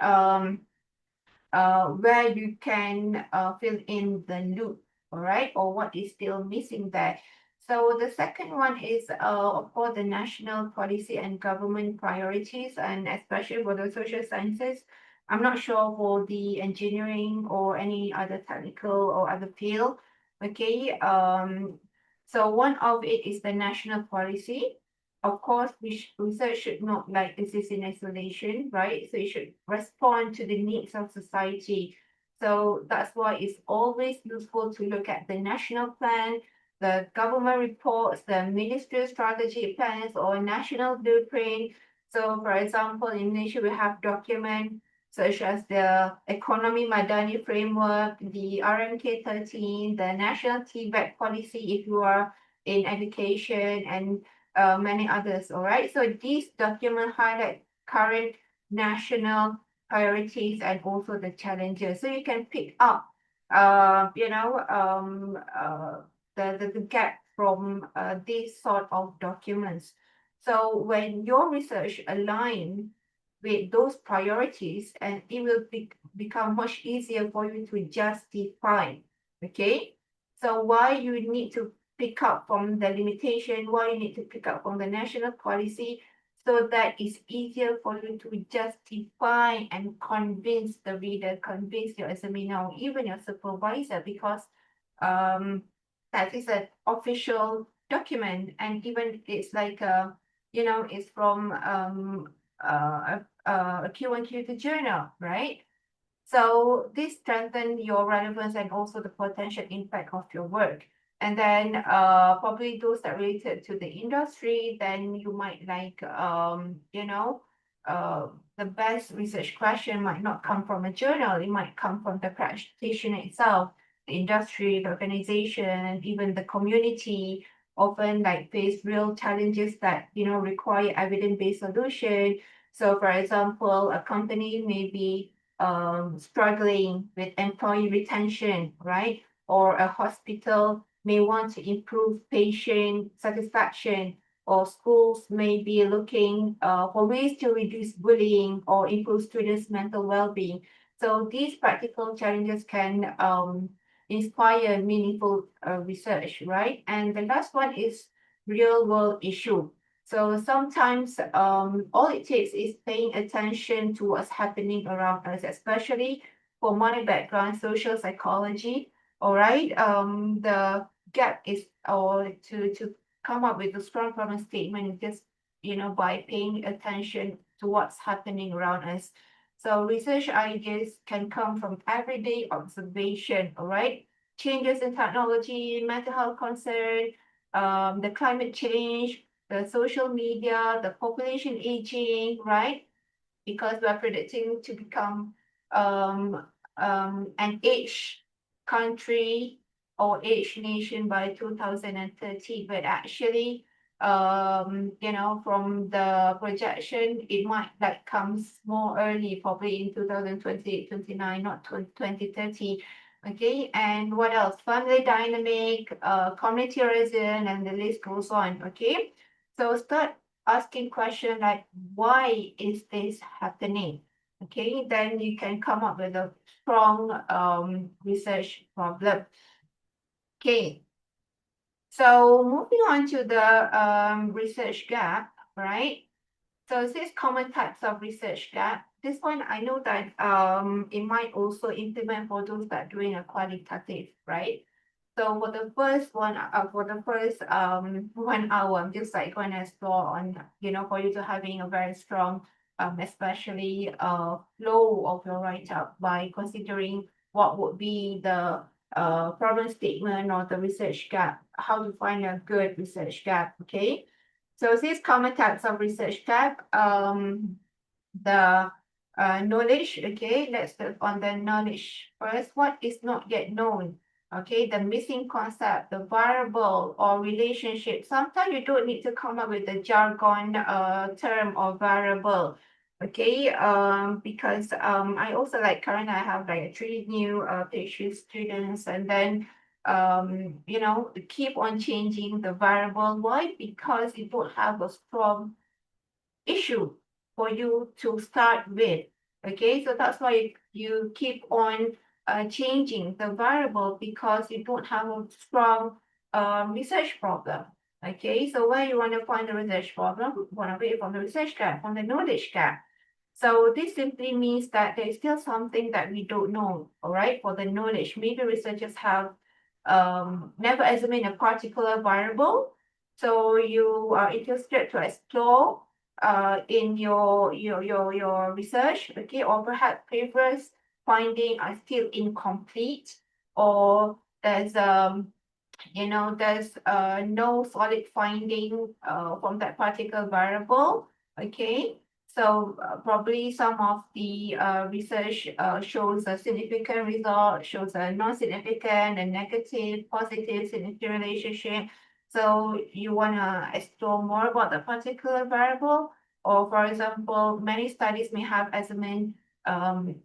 where you can fill in the loop, all right, or what is still missing there. So the second one is, of course, the national policy and government priorities, and especially for the social sciences. I'm not sure for the engineering or any other technical or other field. Okay, so one of it is the national policy. Of course, research should not like exist in isolation, right? So it should respond to the needs of society. So that's why it's always useful to look at the national plan, the government reports, the ministry strategy plans, or national blueprint. So, for example, in Malaysia, we have documents such as the Economy Madani Framework, the RMK 13, the National TVET policy if you are in education, and many others. All right. So these documents highlight current national priorities and also the challenges. So you can pick up, uh, you know, um, uh, the gap from these sort of documents. So when your research align with those priorities, and it will become much easier for you to justify. Okay, so why you need to pick up from the limitation, why you need to pick up from the national policy, so that it's easier for you to justify and convince the reader, convince your examiner, or even your supervisor, because um, that is an official document, and even it's like it's from a Q1Q2 journal, right? So this strengthen your relevance and also the potential impact of your work. And then probably those that related to the industry, then you might like uh, the best research question might not come from a journal, it might come from the practitioner itself, the industry, the organization, and even the community often like face real challenges that require evidence-based solution. So for example, a company may be struggling with employee retention, right? Or a hospital may want to improve patient satisfaction, or schools may be looking for ways to reduce bullying or improve students' mental well-being. So these practical challenges can inspire meaningful research, right? And the last one is real-world issue. So sometimes all it takes is paying attention to what's happening around us, especially for my background, social psychology. All right. The gap is or to come up with a strong problem statement is just by paying attention to what's happening around us. So research ideas can come from everyday observation, all right? Changes in technology, mental health concern, the climate change, the social media, the population aging, right? Because we are predicting to become um, an age country or age nation by 2030. But actually, from the projection, it might like comes more early, probably in 2028, 29, not 2030. Okay, and what else? Family dynamic, community reason, and the list goes on. Okay, so start asking question like why is this happening? Okay, then you can come up with a strong research problem. Okay, so moving on to the research gap, right? So it says common types of research gap. This one I know that it might also implement for those that are doing a qualitative, right? So for the first one, for the first 1 hour, I'm just like going to explore on, for you to having a very strong, especially flow of your write-up by considering what would be the problem statement or the research gap, how to find a good research gap, okay? So these common types of research gap, the knowledge, okay, let's look on the knowledge first. What is not yet known? Okay, the missing concept, the variable or relationship. Sometimes you don't need to come up with the jargon term or variable. Okay, because I also like current I have like three new PhD students, and then keep on changing the variable. Why? Because you don't have a strong issue for you to start with. Okay, so that's why you keep on changing the variable, because you don't have a strong research problem. Okay, so where you want to find the research problem, you want to wait from the research gap, from the knowledge gap. So this simply means that there is still something that we don't know, all right, for the knowledge. Maybe researchers have never examined a particular variable. So you are interested to explore in your research, okay, or perhaps previous finding are still incomplete, or there's no solid finding from that particular variable. Okay, so probably some of the research shows a significant result, shows a non-significant, a negative, positive, significant relationship. So you want to explore more about the particular variable, or for example, many studies may have examined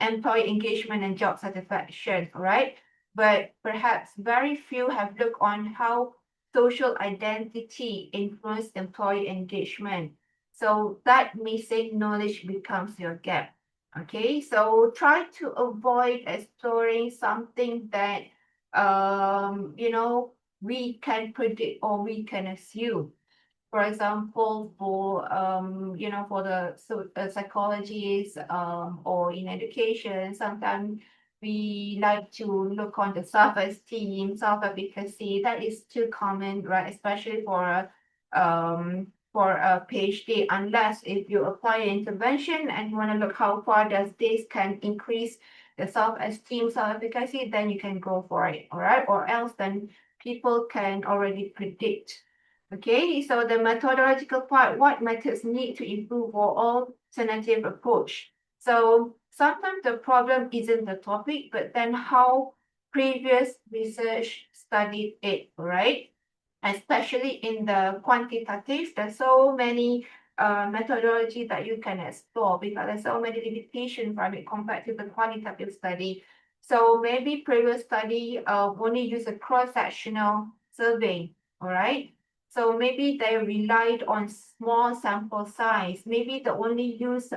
employee engagement and job satisfaction, right? But perhaps very few have looked on how social identity influence employee engagement. So that missing knowledge becomes your gap. Okay, so try to avoid exploring something that we can predict or we can assume. For example, for the psychologists or in education, sometimes we like to look on the self-esteem, self-efficacy. That is too common, right? Especially for a PhD, unless if you apply intervention and you want to look how far does this can increase the self-esteem, self-efficacy, then you can go for it, all right? Or else then people can already predict. Okay, so the methodological part, what methods need to improve for alternative approach? So sometimes the problem isn't the topic, but then how previous research studied it, right? Especially in the quantitative, there's so many methodology that you can explore because there's so many limitations from it compared to the quantitative study. So maybe previous study only use a cross-sectional survey, all right? So maybe they relied on small sample size. Maybe they only use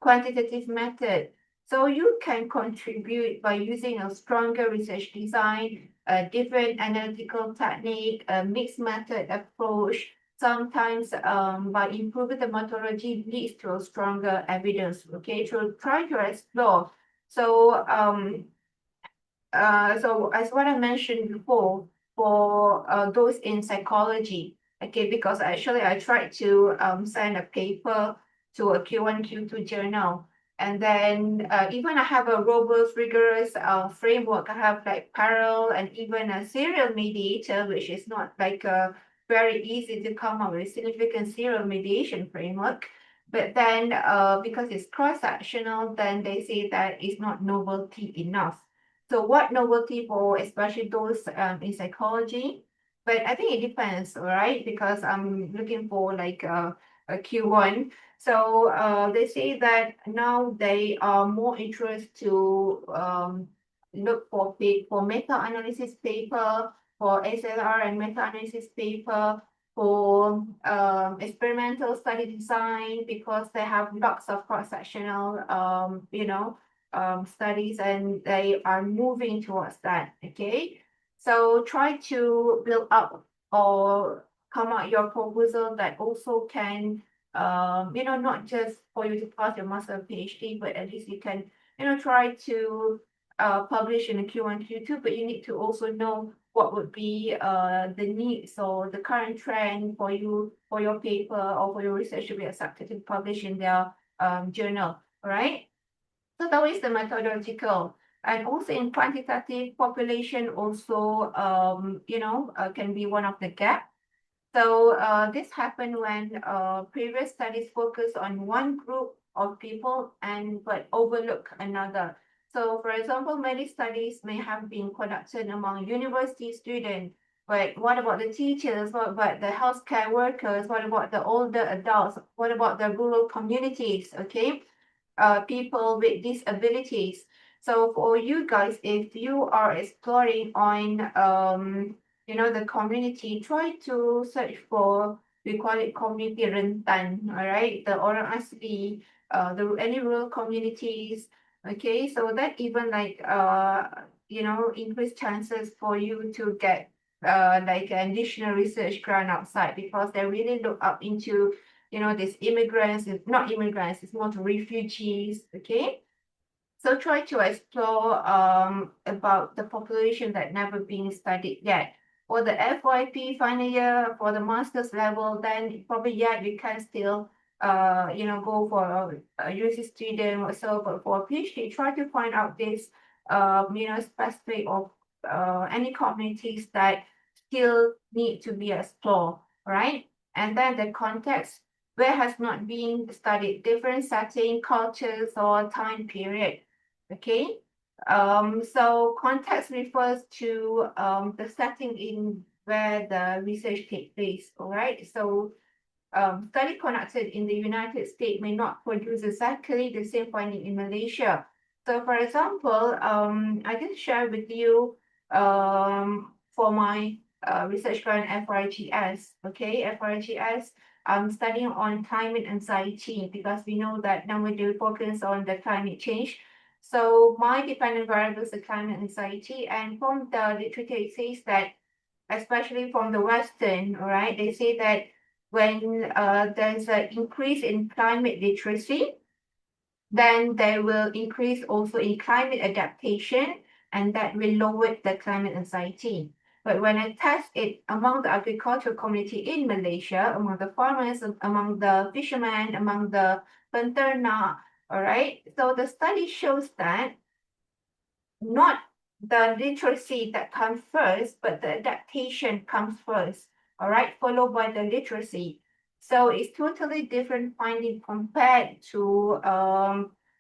quantitative method. So you can contribute by using a stronger research design, a different analytical technique, a mixed method approach. Sometimes by improving the methodology leads to a stronger evidence. Okay, so try to explore. So so as what I mentioned before, for those in psychology, okay, because actually I tried to send a paper to a Q1, Q2 journal. And then even I have a robust, rigorous framework. I have like parallel and even a serial mediator, which is not like very easy to come up with significant serial mediation framework. But then because it's cross-sectional, then they say that it's not novelty enough. So what novelty for especially those in psychology? But I think it depends, all right? Because I'm looking for like a Q1. So they say that now they are more interested to look for for meta-analysis paper, for SLR and meta-analysis paper, for experimental study design because they have lots of cross-sectional studies and they are moving towards that. Okay, so try to build up or come out your proposal that also can not just for you to pass your master PhD, but at least you can try to publish in a Q1 Q2, but you need to also know what would be the needs or the current trend for you for your paper or for your research to be accepted to publish in their journal. All right, so that is the methodological. And also in quantitative population also, can be one of the gap. So this happened when previous studies focus on one group of people and but overlook another. So for example, many studies may have been conducted among university students, but what about the teachers? What about the healthcare workers? What about the older adults? What about the rural communities? Okay, people with disabilities. So for you guys, if you are exploring on the community, try to search for, we call it community rentan, all right? The orang asli, any rural communities. Okay, so that even like increase chances for you to get like an additional research grant outside because they really look up into these immigrants, it's not immigrants, it's more to refugees, okay? So try to explore about the population that never been studied yet. For the FYP final year, for the master's level, then probably you can still go for a UC student or so, but for a PhD, try to find out this specific of any communities that still need to be explored, right? And then the context where has not been studied, different setting, cultures, or time period. Okay, so context refers to the setting in where the research takes place. All right, so study conducted in the United States may not produce exactly the same finding in Malaysia. So, for example, I can share with you for my research grant FRGS. Okay, FRGS. studying on climate anxiety because we know that now we do focus on the climate change. So my dependent variable is the climate anxiety, and from the literature it says that, especially from the Western, all right, they say that when there's an increase in climate literacy, then they will increase also in climate adaptation, and that will lower the climate anxiety. But when I test it among the agricultural community in Malaysia, among the farmers, among the fishermen, among the penternak, all right, so the study shows that not the literacy that comes first, but the adaptation comes first, all right, followed by the literacy. So it's totally different finding compared to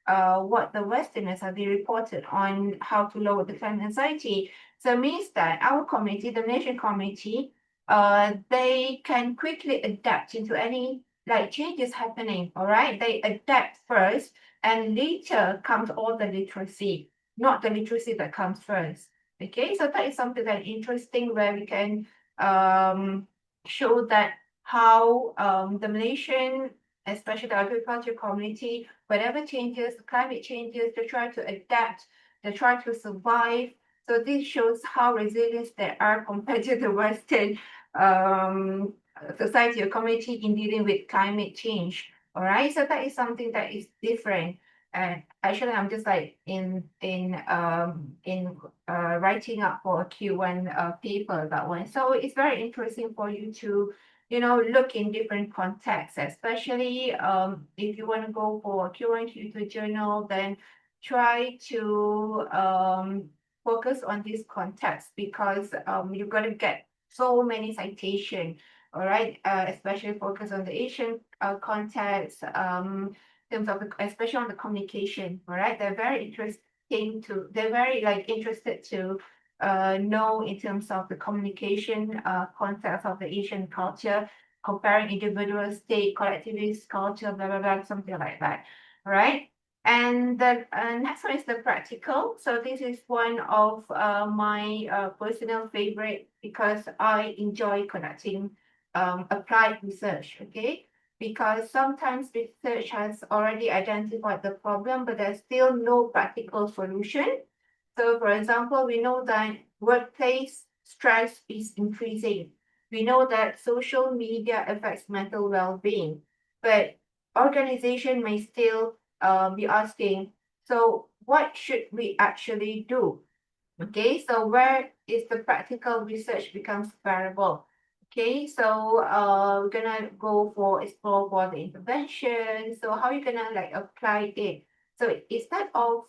what the Westerners have been reported on how to lower the climate anxiety. So it means that our community, the nation community, they can quickly adapt into any like changes happening, all right? They adapt first and later comes all the literacy, not the literacy that comes first. Okay, so that is something that interesting where we can um, show that how the Malaysian, especially the agriculture community, whatever changes, climate changes, they try to adapt, they try to survive. So this shows how resilient they are compared to the Western um, society or community in dealing with climate change. All right, so that is something that is different. And actually, I'm just like in writing up for a Q1 paper that one. So it's very interesting for you to, look in different contexts, especially if you want to go for a Q1, Q2 journal, then try to focus on this context because you're going to get so many citation. All right, especially focus on the Asian context. Terms of especially on the communication, all right? They're very like interested to know in terms of the communication context of the Asian culture, comparing individual, state, collectivist culture, blah blah blah, something like that. All right. And the next one is the practical. So this is one of my personal favorite because I enjoy conducting applied research. Okay, because sometimes research has already identified the problem, but there's still no practical solution. So, for example, we know that workplace stress is increasing. We know that social media affects mental well-being, but organization may still be asking, so what should we actually do? Okay, so where is the practical research becomes variable? Okay, so we're gonna go for explore for the intervention. So how you gonna like apply it? So instead of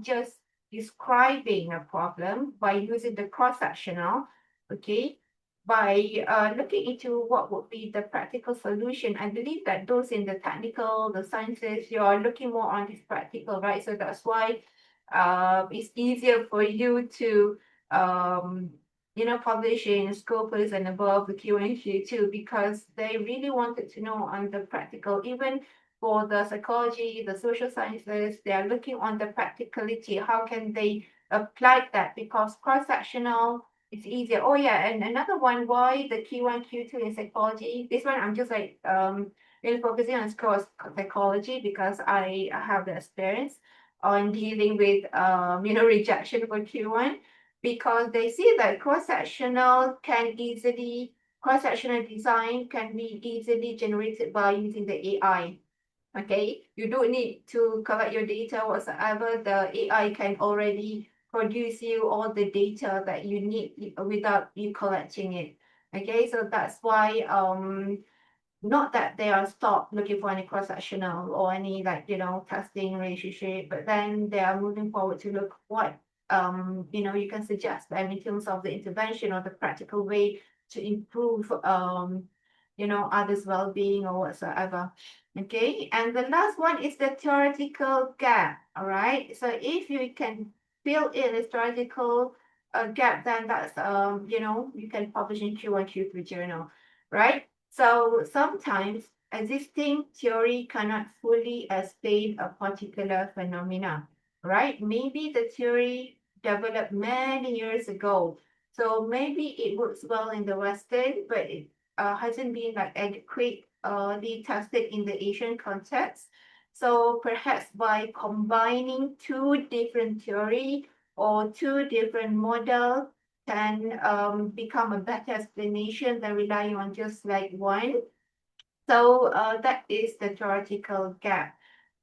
just describing a problem by using the cross-sectional, okay, by looking into what would be the practical solution, I believe that those in the technical, the sciences, you are looking more on this practical, right? So that's why it's easier for you to um, publish in Scopus and above the Q&Q too, because they really wanted to know on the practical, even for the psychology, the social sciences, they are looking on the practicality. How can they apply that? Because cross-sectional is easier. Oh yeah, and another one, why the Q1, Q2 in psychology? This one I'm just like really focusing on course psychology because I have the experience on dealing with rejection for Q1 because they see that cross-sectional design can be easily generated by using the AI. Okay, you don't need to collect your data whatsoever. The AI can already produce you all the data that you need without you collecting it. Okay, so that's why not that they are stopped looking for any cross-sectional or any like testing relationship, but then they are moving forward to look what you can suggest them in terms of the intervention or the practical way to improve others' well-being or whatsoever. Okay, and the last one is the theoretical gap. All right, so if you can fill in a theoretical gap, then that's you can publish in Q1, Q3 journal, right? So sometimes existing theory cannot fully explain a particular phenomena, right? Maybe the theory developed many years ago. So maybe it works well in the Western, but it hasn't been like adequate widely tested in the Asian context. So perhaps by combining two different theory or two different models can become a better explanation than relying on just like one. So that is the theoretical gap.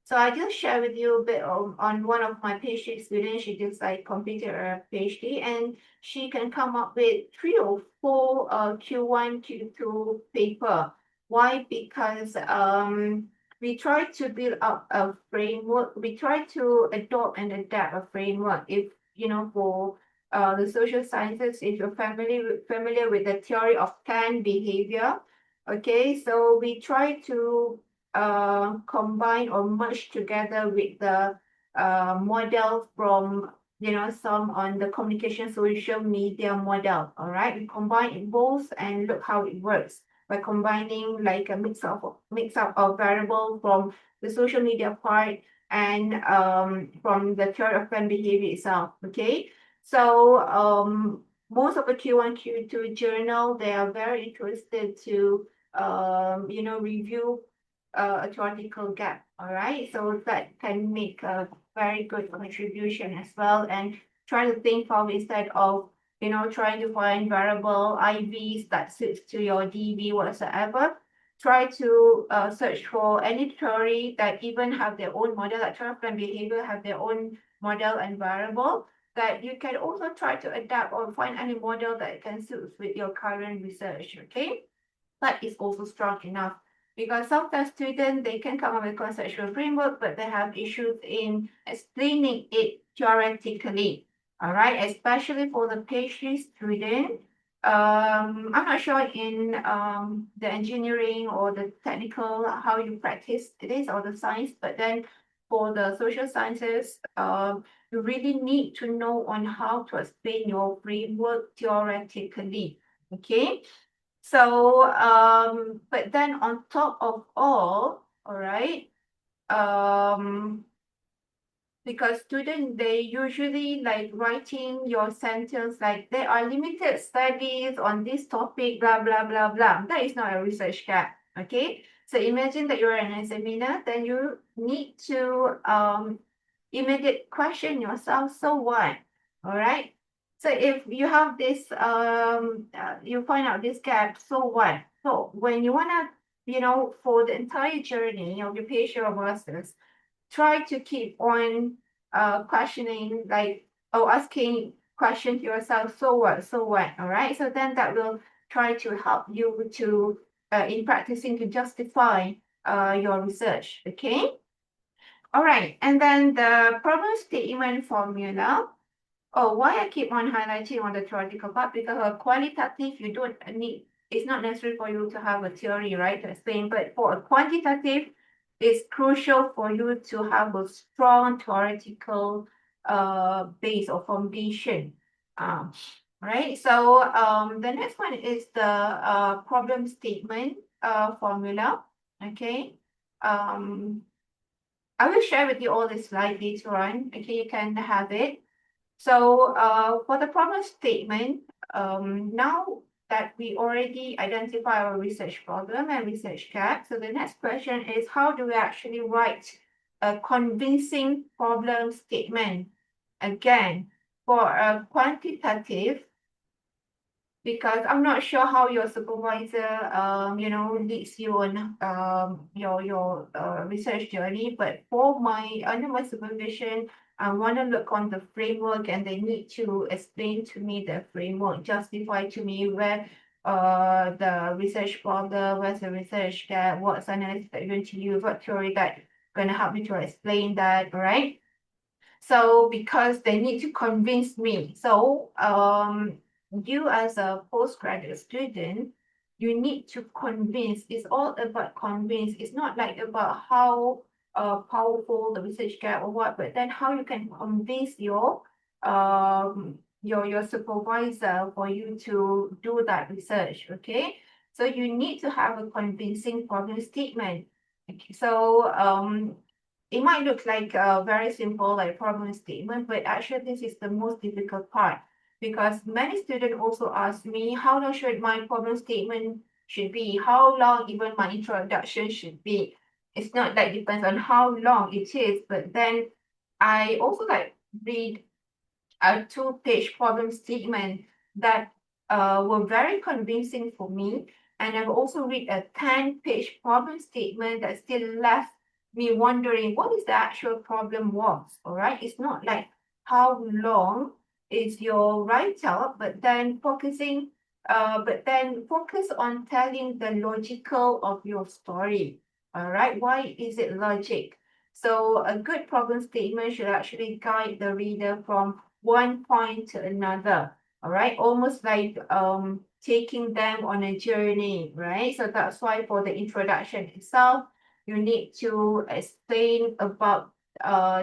So I just share with you a bit on one of my PhD students. She just like completed her PhD and she can come up with 3 or 4 Q1, Q2 paper. Why? Because we try to build up a framework. We try to adopt and adapt a framework. If you know for the social sciences, if you're familiar with the theory of planned behavior, okay, so we try to combine or merge together with the model from some on the communication social media model. All right, we combine both and look how it works by combining like a mix up of variable from the social media part and from the theory of plan behavior itself. Okay, so most of the Q1, Q2 journal, they are very interested to review a theoretical gap. All right, so that can make a very good contribution as well, and try to think of instead of trying to find variable IVs that suits to your DV whatsoever. Try to search for any theory that even have their own model, like term and behavior have their own model and variable that you can also try to adapt or find any model that can suit with your current research. Okay, but is also strong enough because sometimes students they can come up with conceptual framework, but they have issues in explaining it theoretically. All right, especially for the PhD student. I'm not sure in the engineering or the technical how you practice this or the science, but then for the social sciences, you really need to know on how to explain your framework theoretically. Okay, so, but then on top of all right, um, because students they usually like writing your sentence like there are limited studies on this topic, blah blah blah blah. That is not a research gap. Okay, so imagine that you're an examiner, then you need to immediate question yourself. So what? All right. So if you have this, you find out this gap. So what? So when you wanna, for the entire journey of your PhD or masters, try to keep on questioning like or asking questions to yourself, so what, so what, all right, so then that will try to help you to in practicing to justify your research. Okay, all right, and then the problem statement formula. Oh, why I keep on highlighting on the theoretical part? Because a qualitative, you don't need, it's not necessary for you to have a theory, right, to explain. But for a quantitative, it's crucial for you to have a strong theoretical base or foundation. Um, right. So the next one is the problem statement formula. Okay. Um, I will share with you all this slide later on. Okay, you can have it. So for the problem statement, now that we already identify our research problem and research gap, so the next question is how do we actually write a convincing problem statement? Again, for a quantitative, because I'm not sure how your supervisor, leads you on your research journey. But for my under my supervision, I want to look on the framework, and they need to explain to me the framework, justify to me where the research problem, where's the research gap, what's analysis that you're going to use, what theory that going to help me to explain that, right? So because they need to convince me. So you as a postgraduate student, you need to convince. It's all about convince. It's not like about how powerful the research gap or what, but then how you can convince your supervisor for you to do that research. Okay. So you need to have a convincing problem statement. Okay. So it might look like a very simple like problem statement, but actually this is the most difficult part because many students also ask me, how do I should my problem statement should be, how long even my introduction should be. It's not like depends on how long it is, but then I also like read a two-page problem statement that were very convincing for me. And I've also read a 10-page problem statement that still left me wondering what is the actual problem was. All right. It's not like how long is your write-up, but then focus on telling the logical of your story. All right. Why is it logic? So a good problem statement should actually guide the reader from one point to another. All right, almost like taking them on a journey, right? So that's why for the introduction itself, you need to explain about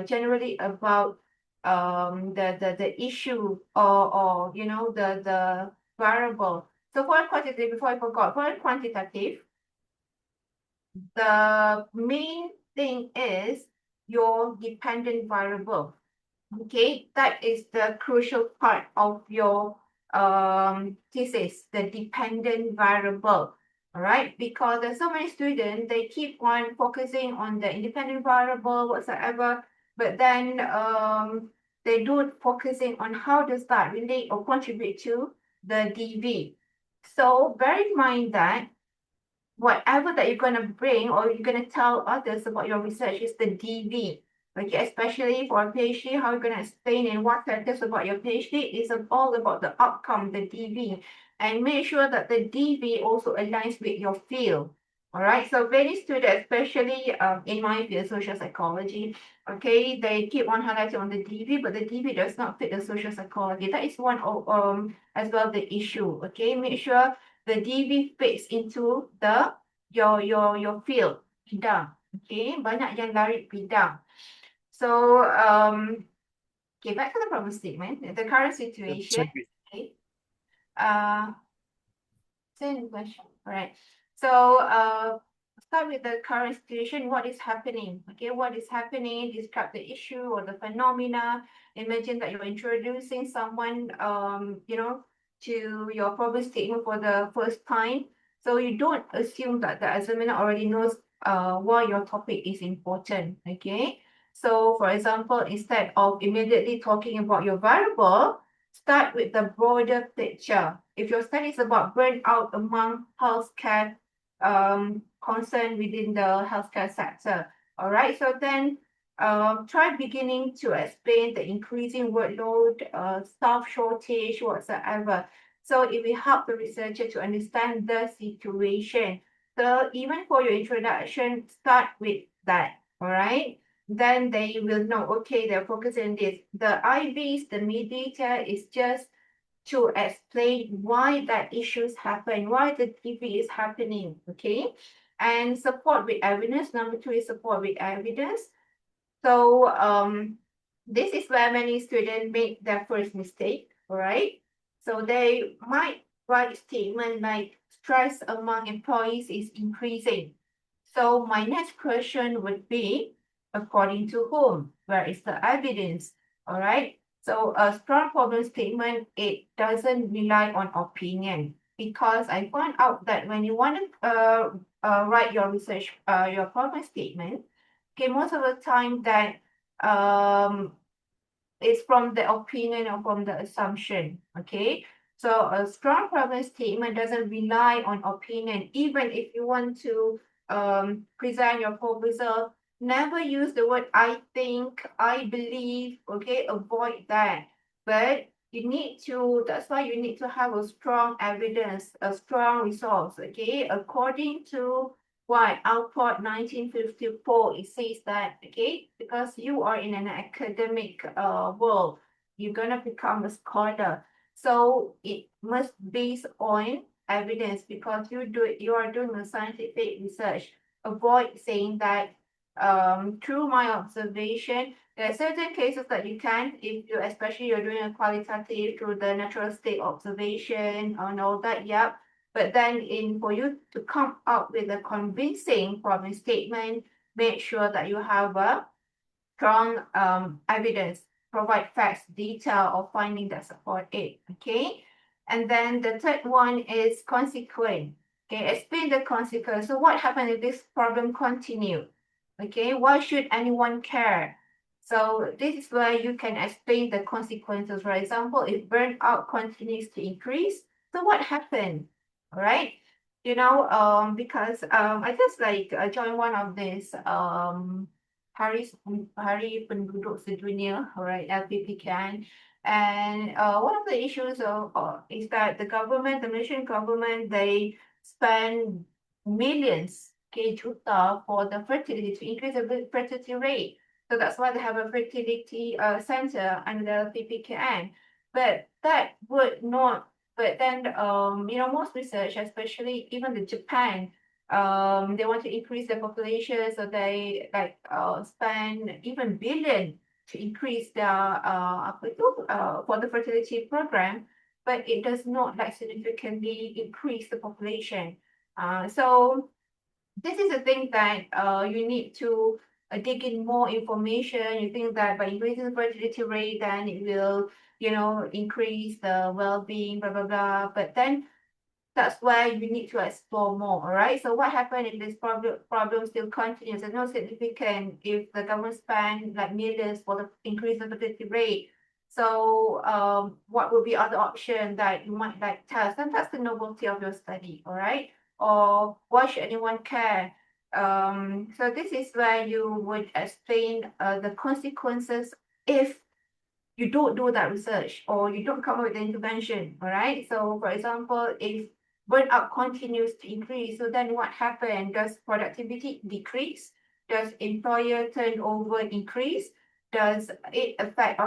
generally about the issue or you know the variable. So for quantitative, before I forgot, for quantitative, the main thing is your dependent variable. Okay, that is the crucial part of your thesis, the dependent variable. All right, because there's so many students, they keep on focusing on the independent variable whatsoever, but then they don't focusing on how does that relate or contribute to the DV. So bear in mind that whatever that you're going to bring or you're going to tell others about your research is the DV. Okay, especially for a PhD, how you're going to explain in what factors about your PhD is all about the outcome, the DV, and make sure that the DV also aligns with your field. All right, so many students, especially in my field, social psychology, okay, they keep on highlighting on the DV, but the DV does not fit the social psychology. That is one of as well the issue. Okay, make sure the DV fits into the your field bidang. Okay, banyak yang lari bidang. So okay, back to the problem statement. The current situation. Sorry. Okay. Same question. All right. So start with the current situation. What is happening? Okay, what is happening? Describe the issue or the phenomena. Imagine that you're introducing someone, to your problem statement for the first time. So you don't assume that the examiner already knows why your topic is important. Okay. So for example, instead of immediately talking about your variable, start with the broader picture. If your study is about burnout among healthcare concern within the healthcare sector, all right. So then try beginning to explain the increasing workload, staff shortage, whatsoever. So it will help the researcher to understand the situation. So even for your introduction, start with that. All right. Then they will know, okay, they're focusing on this. The IVs, the mediator is just to explain why that issues happen, why the TV is happening, okay? And support with evidence. Number two is support with evidence. So this is where many students make their first mistake, all right? So they might write statement like stress among employees is increasing. So my next question would be, according to whom? Where is the evidence? All right. So a strong problem statement, it doesn't rely on opinion because I found out that when you want to write your research, your problem statement, okay, most of the time that um, it's from the opinion or from the assumption. Okay. So a strong problem statement doesn't rely on opinion. Even if you want to present your proposal, never use the word I think, I believe, okay, avoid that. But you need to, that's why you need to have a strong evidence, a strong resource, okay, according to why Alport 1954, it says that, okay, because you are in an academic world, you're gonna become a scholar. So it must based on evidence because you are doing a scientific research. Avoid saying that through my observation, there are certain cases that you can, if you especially you're doing a qualitative through the natural state observation and all that, yep. But then in for you to come up with a convincing problem statement, make sure that you have a strong evidence, provide facts, detail, or finding that support it. Okay. And then the third one is consequent. Okay, explain the consequence. So what happened if this problem continue? Okay, why should anyone care? So this is where you can explain the consequences. For example, if burnout continues to increase, so what happened? All right. Because I just joined one of these Hari Penduduk Sedunia, all right, LPPCAN. And one of the issues is that the Malaysian government, they spend millions, okay, juta for the fertility to increase the fertility rate. So that's why they have a fertility center under PPKN. But that would not. But then, most research, especially even the Japan, they want to increase their population, so they spend even billion to increase their for the fertility program, but it does not significantly increase the population. So this is a thing that you need to dig in more information. You think that by increasing the fertility rate, then it will, increase the well-being, blah blah blah. But then that's why you need to explore more, all right? So what happened if this problem still continues? There's no significant if the government spend like millions for the increase of the fertility rate. So what would be other option that you might test? And that's the novelty of your study, all right? Or why should anyone care? So this is where you would explain the consequences if you don't do that research or you don't come up with the intervention, all right? So for example, if burnout continues to increase, so then what happens? Does productivity decrease? Does employer turnover increase? Does it affect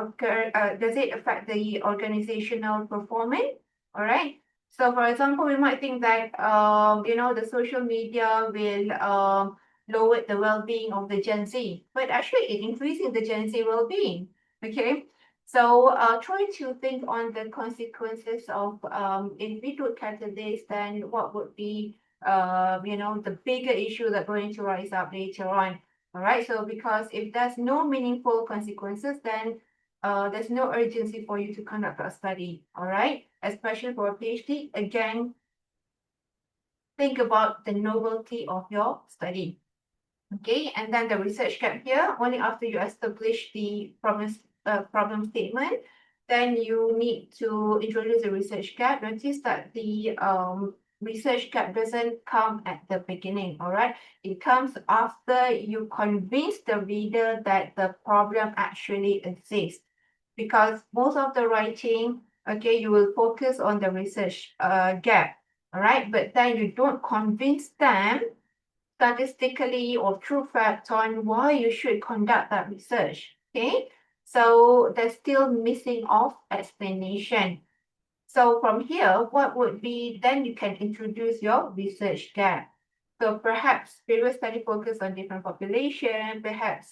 the organizational performance? All right. So for example, we might think that the social media will lower the well-being of the Gen Z, but actually it increasing the Gen Z well-being. Okay. So try to think on the consequences of if we do catalyst, then what would be the bigger issue that going to rise up later on. All right. So because if there's no meaningful consequences, then there's no urgency for you to conduct a study. All right. Especially for a PhD. Again, think about the novelty of your study. Okay, and then the research gap here, only after you establish the problem statement, then you need to introduce the research gap. Notice that the research gap doesn't come at the beginning, all right? It comes after you convince the reader that the problem actually exists. Because most of the writing, okay, you will focus on the research gap, all right? But then you don't convince them statistically or true facts on why you should conduct that research. Okay, so there's still missing of explanation. So from here, what would be then you can introduce your research gap. So perhaps previous study focused on different population, perhaps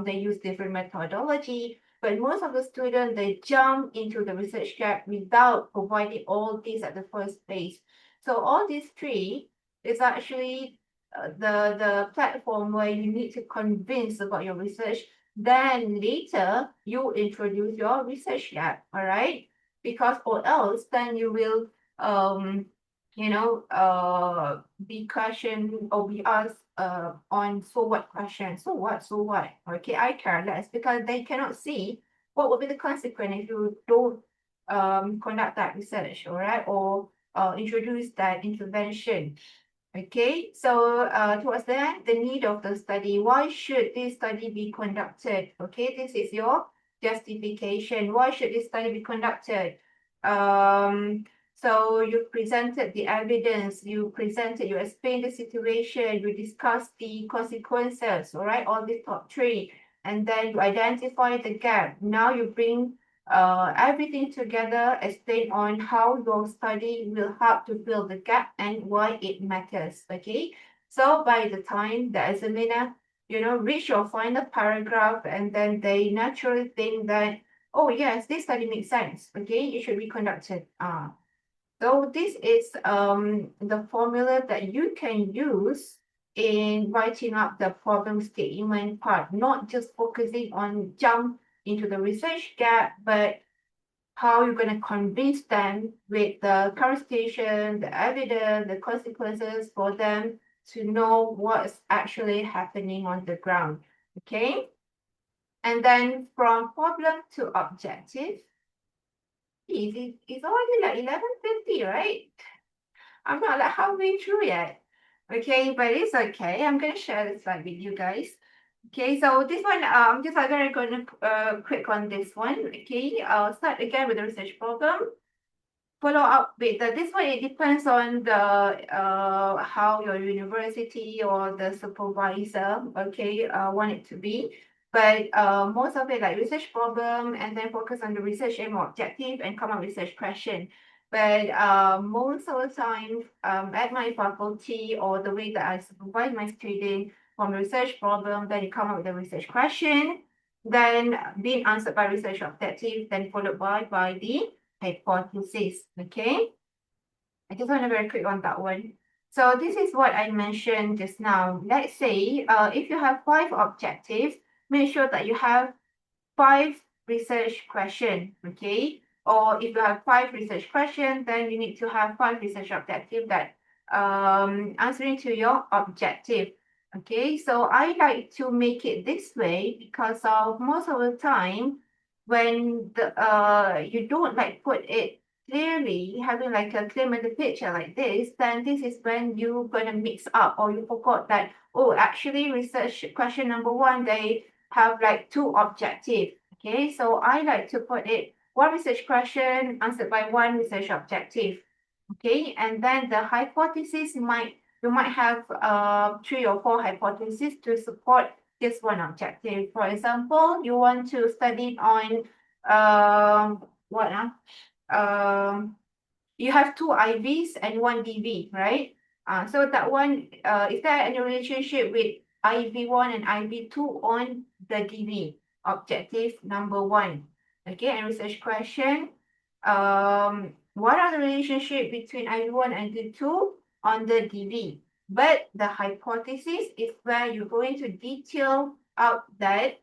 they use different methodology, but most of the students, they jump into the research gap without providing all these at the first place. So all these three is actually the platform where you need to convince about your research. Then later, you introduce your research gap, all right? Because or else then you will be questioned or be asked on so what question, so what, okay, I care less because they cannot see what will be the consequence if you don't conduct that research, all right, or introduce that intervention. Okay, so towards the end, the need of the study. Why should this study be conducted? Okay, this is your justification. Why should this study be conducted? So you presented the evidence, you explained the situation, you discussed the consequences, all right, all these top three, and then you identify the gap. Now you bring everything together, explain on how your study will help to fill the gap and why it matters. Okay, so by the time the examiner, reach your final paragraph, and then they naturally think that, oh yes, this study makes sense. Okay, it should be conducted. So this is the formula that you can use in writing up the problem statement part, not just focusing on jump into the research gap, but how you're going to convince them with the current situation, the evidence, the consequences for them to know what's actually happening on the ground. Okay. And then from problem to objective, it's already like 11:50, right? I'm not like halfway through yet. Okay, but it's okay. I'm gonna share the slide with you guys. Okay, so this one, I'm just like very gonna quick on this one. Okay, I'll start again with the research problem. Follow up with this one. It depends on the how your university or the supervisor, okay, want it to be. But most of it like research problem and then focus on the research aim or objective and come up with research question. But most of the time at my faculty or the way that I supervise my student from research problem, then you come up with a research question, then being answered by research objective, then followed by the hypothesis. Okay, I just want to very quick on that one. So this is what I mentioned just now. Let's say if you have 5 objectives, make sure that you have 5 research questions, okay? Or if you have 5 research questions, then you need to have 5 research objectives that answering to your objective. Okay, so I like to make it this way because of most of the time when the you don't like put it clearly, having like a clear mental picture like this, then this is when you're gonna mix up or you forgot that, oh, actually research question number one, they have like 2 objectives. Okay, so I like to put it one research question answered by one research objective. Okay, and then the hypothesis you might have 3 or 4 hypotheses to support this one objective. For example, you want to study on what you have 2 IVs and 1 DV, right? So that one, is there any relationship with IV1 and IV2 on the DV? Objective number one. Okay, and research question. What are the relationship between IV1 and IV2 on the DV? But the hypothesis is where you're going to detail out that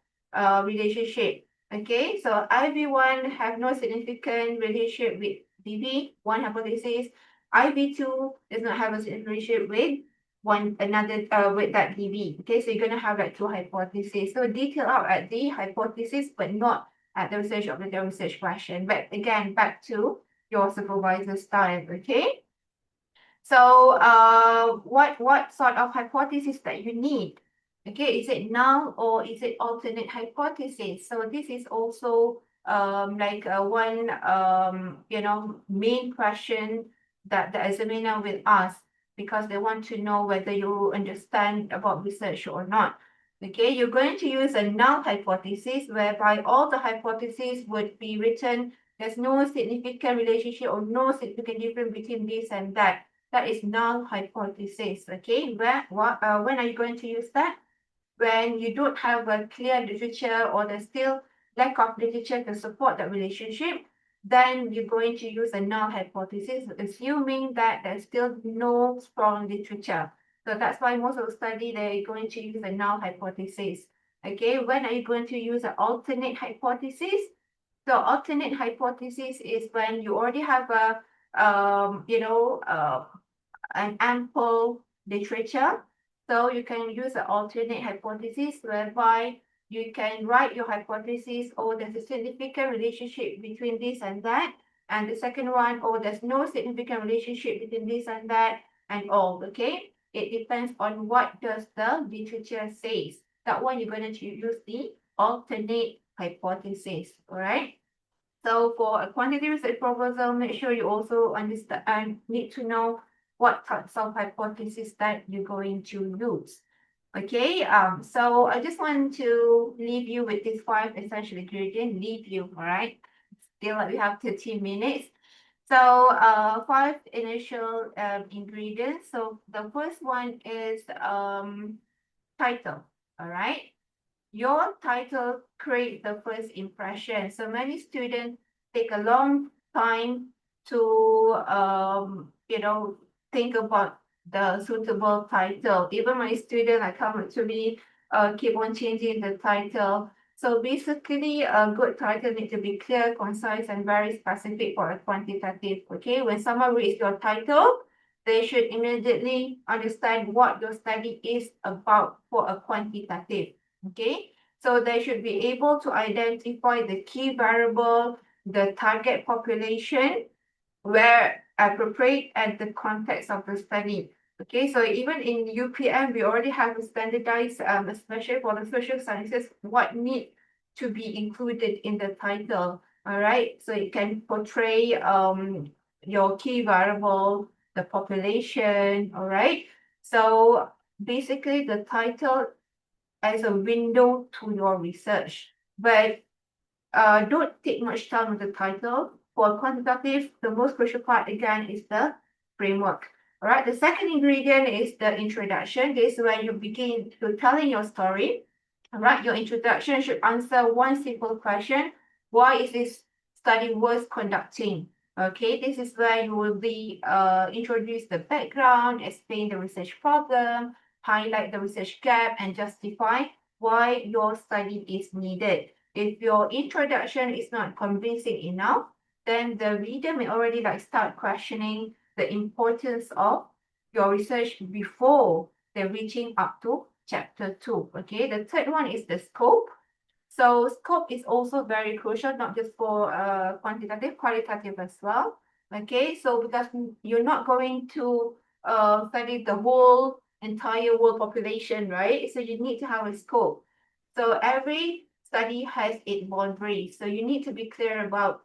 relationship. Okay, so IV1 have no significant relationship with DV, one hypothesis. IV2 does not have a significant relationship with one another with that DV. Okay, so you're gonna have like 2 hypotheses. So detail out at the hypothesis, but not at the research of the research question. But again, back to your supervisor style. Okay. So what sort of hypothesis that you need? Okay, is it null or is it alternate hypothesis? So this is also like one main question that the examiner will ask because they want to know whether you understand about research or not. Okay, you're going to use a null hypothesis whereby all the hypotheses would be written. There's no significant relationship or no significant difference between this and that. That is null hypothesis. Okay, when are you going to use that? When you don't have a clear literature or there's still lack of literature to support that relationship, then you're going to use a null hypothesis, assuming that there's still no strong literature. So that's why most of the study they're going to use a null hypothesis. Okay, when are you going to use an alternate hypothesis? So alternate hypothesis is when you already have a an ample literature. So you can use an alternate hypothesis whereby you can write your hypothesis, oh, there's a significant relationship between this and that. And the second one, oh, there's no significant relationship between this and that and all, okay? It depends on what does the literature says. That one, you're going to use the alternate hypothesis, all right? So for a quantitative research proposal, make sure you also understand and need to know what types of hypothesis that you're going to use. Okay, so I just want to leave you with these 5 essential ingredients. Leave you, all right? Still, we have 13 minutes. So, 5 initial ingredients. So the first one is title. All right. Your title creates the first impression. So many students take a long time to think about the suitable title. Even my student like come to me, keep on changing the title. So basically, a good title needs to be clear, concise, and very specific for a quantitative. Okay, when someone reads your title, they should immediately understand what your study is about for a quantitative. Okay, so they should be able to identify the key variable, the target population, where appropriate, and the context of the study. Okay, so even in UPM, we already have a standardized, especially for the social sciences, what need to be included in the title. All right, so it can portray your key variable, the population. All right, so basically the title as a window to your research, but don't take much time with the title. For quantitative, the most crucial part again is the framework. All right. The second ingredient is the introduction. This is where you begin to telling your story. All right. Your introduction should answer one simple question: why is this study worth conducting? Okay. This is where you will be introduce the background, explain the research problem, highlight the research gap, and justify why your study is needed. If your introduction is not convincing enough, then the reader may already start questioning the importance of your research before they're reaching up to chapter 2. Okay, the third one is the scope. So scope is also very crucial, not just for quantitative, qualitative as well. Okay, so because you're not going to study the whole entire world population, right? So you need to have a scope. So every study has its boundaries. So you need to be clear about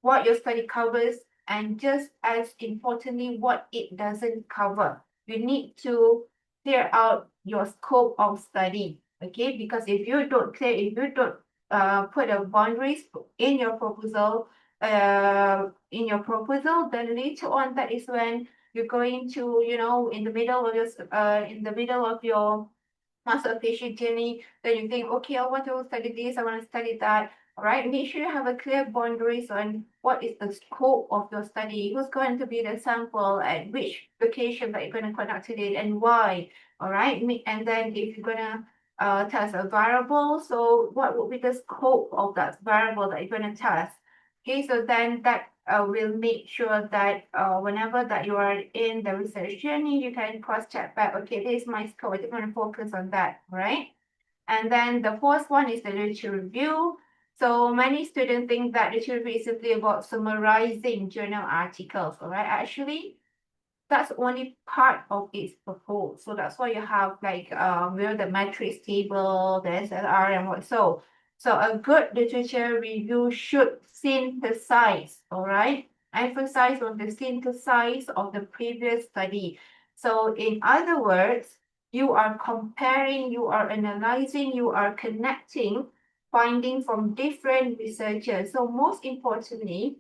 what your study covers, and just as importantly, what it doesn't cover. You need to clear out your scope of study. Okay, because if you don't put a boundaries in your proposal, then later on that is when you're going to, in the middle of your master PhD journey, then you think, okay, I want to study this, I want to study that. All right, make sure you have a clear boundaries on what is the scope of your study, who's going to be the sample, at which location that you're going to conduct it, and why. All right, and then if you're going to test a variable, so what would be the scope of that variable that you're going to test? Okay, so then that will make sure that whenever that you are in the research journey, you can cross-check back, okay, this is my scope, I'm going to focus on that, right? And then the fourth one is the literature review. So many students think that literature review is simply about summarizing journal articles, all right? Actually, that's only part of its purpose. So that's why you have the matrix table, the SLR, and what so. So a good literature review should synthesize, all right? Emphasize on the synthesis of the previous study. So in other words, you are comparing, you are analyzing, you are connecting findings from different researchers. So most importantly,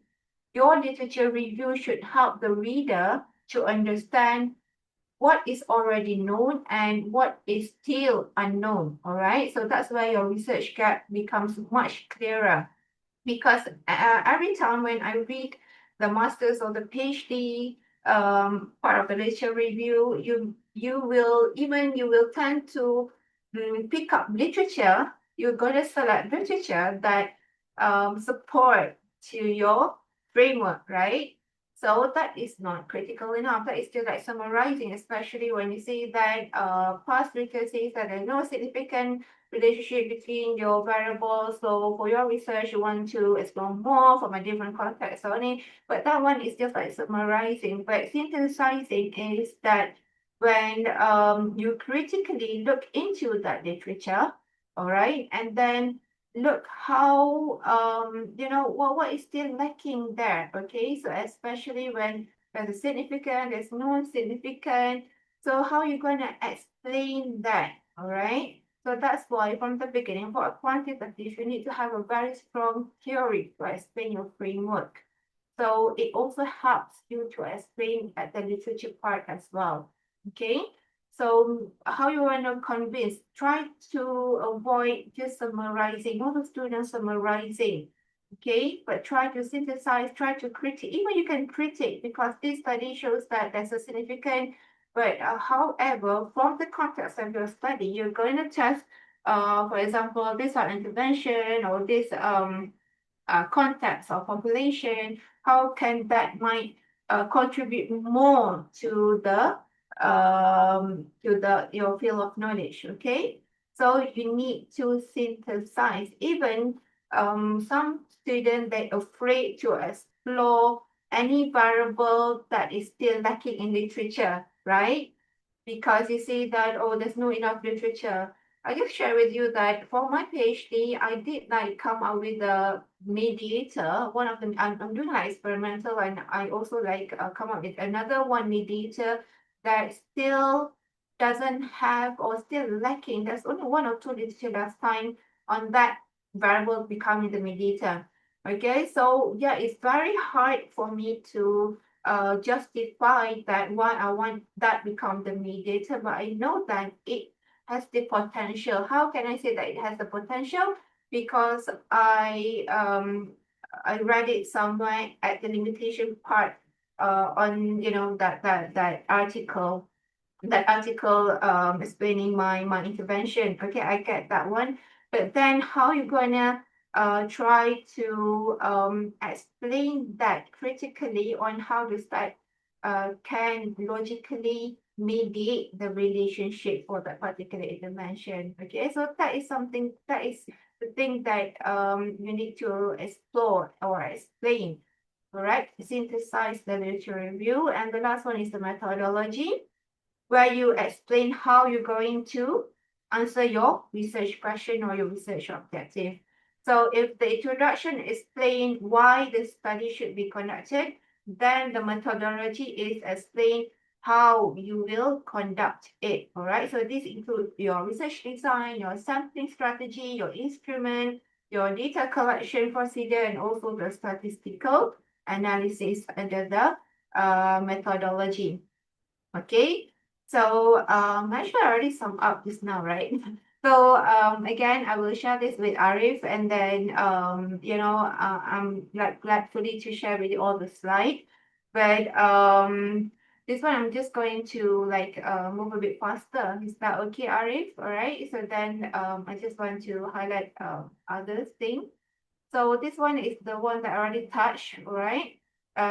your literature review should help the reader to understand what is already known and what is still unknown. All right. So that's where your research gap becomes much clearer. Because every time when I read the master's or the PhD part of the literature review, you will tend to pick up literature. You're going to select literature that support to your framework, right? So that is not critical enough. That is still summarizing, especially when you see that past literature says that there's no significant relationship between your variables. So for your research, you want to explore more from a different context only. But that one is just summarizing. But synthesizing is that when you critically look into that literature, all right, and then look how what is still lacking there. Okay, so especially when there's a significant, there's no significant. So how are you going to explain that? All right. So that's why from the beginning, for a quantitative, you need to have a very strong theory to explain your framework. So it also helps you to explain at the literature part as well. Okay. So how you want to convince, try to avoid just summarizing, most of students summarizing, okay? But try to synthesize, try to critique, even you can critique because this study shows that there's a significant, but however, from the context of your study, you're going to test for example, this are intervention or this context of population, how can that might contribute more to the your field of knowledge. Okay, so you need to synthesize. Even some students they afraid to explore any variable that is still lacking in literature, right? Because you see that, oh, there's no enough literature. I just share with you that for my PhD, I did like come up with a mediator. One of them, I'm doing like experimental, and I also like come up with another one mediator that still doesn't have or still lacking. There's only one or two literature last time on that variable becoming the mediator. Okay, so yeah, it's very hard for me to justify that why I want that become the mediator, but I know that it has the potential. How can I say that it has the potential? Because I read it somewhere at the limitation part on that article, explaining my intervention. Okay, I get that one. But then how you gonna try to explain that critically on how the site can logically mediate the relationship for that particular intervention. Okay, so that is something that is the thing that you need to explore or explain. All right, synthesize the literature review, and the last one is the methodology, where you explain how you're going to answer your research question or your research objective. So if the introduction explain why the study should be conducted, then the methodology is explain how you will conduct it. All right. So this includes your research design, your sampling strategy, your instrument, your data collection procedure, and also the statistical analysis under the methodology. Okay, so actually I already sum up just now, right? So again, I will share this with Arif, and then I'm like gladfully to share with you all the slide. But this one I'm just going to like move a bit faster. Is that okay, Arif? All right. So then I just want to highlight other things. So this one is the one that I already touched, all right?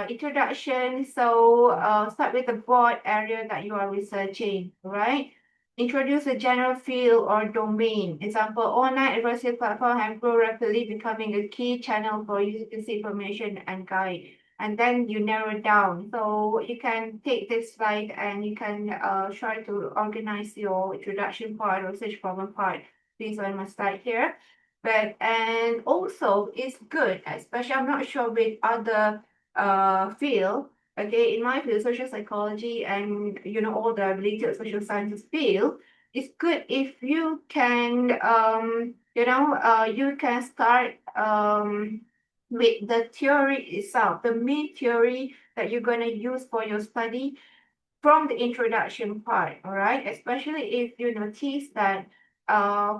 Introduction. So start with the broad area that you are researching, all right? Introduce a general field or domain. Example, online advocacy platform have grown rapidly, becoming a key channel for users to see information and guide. And then you narrow it down. So you can take this slide and you can try to organize your introduction part or research problem part based on my slide here. But and also it's good, especially I'm not sure with other field. Okay, in my field, social psychology and all the related social sciences field, it's good if you can you can start with the theory itself, the main theory that you're gonna use for your study from the introduction part, all right? Especially if you notice that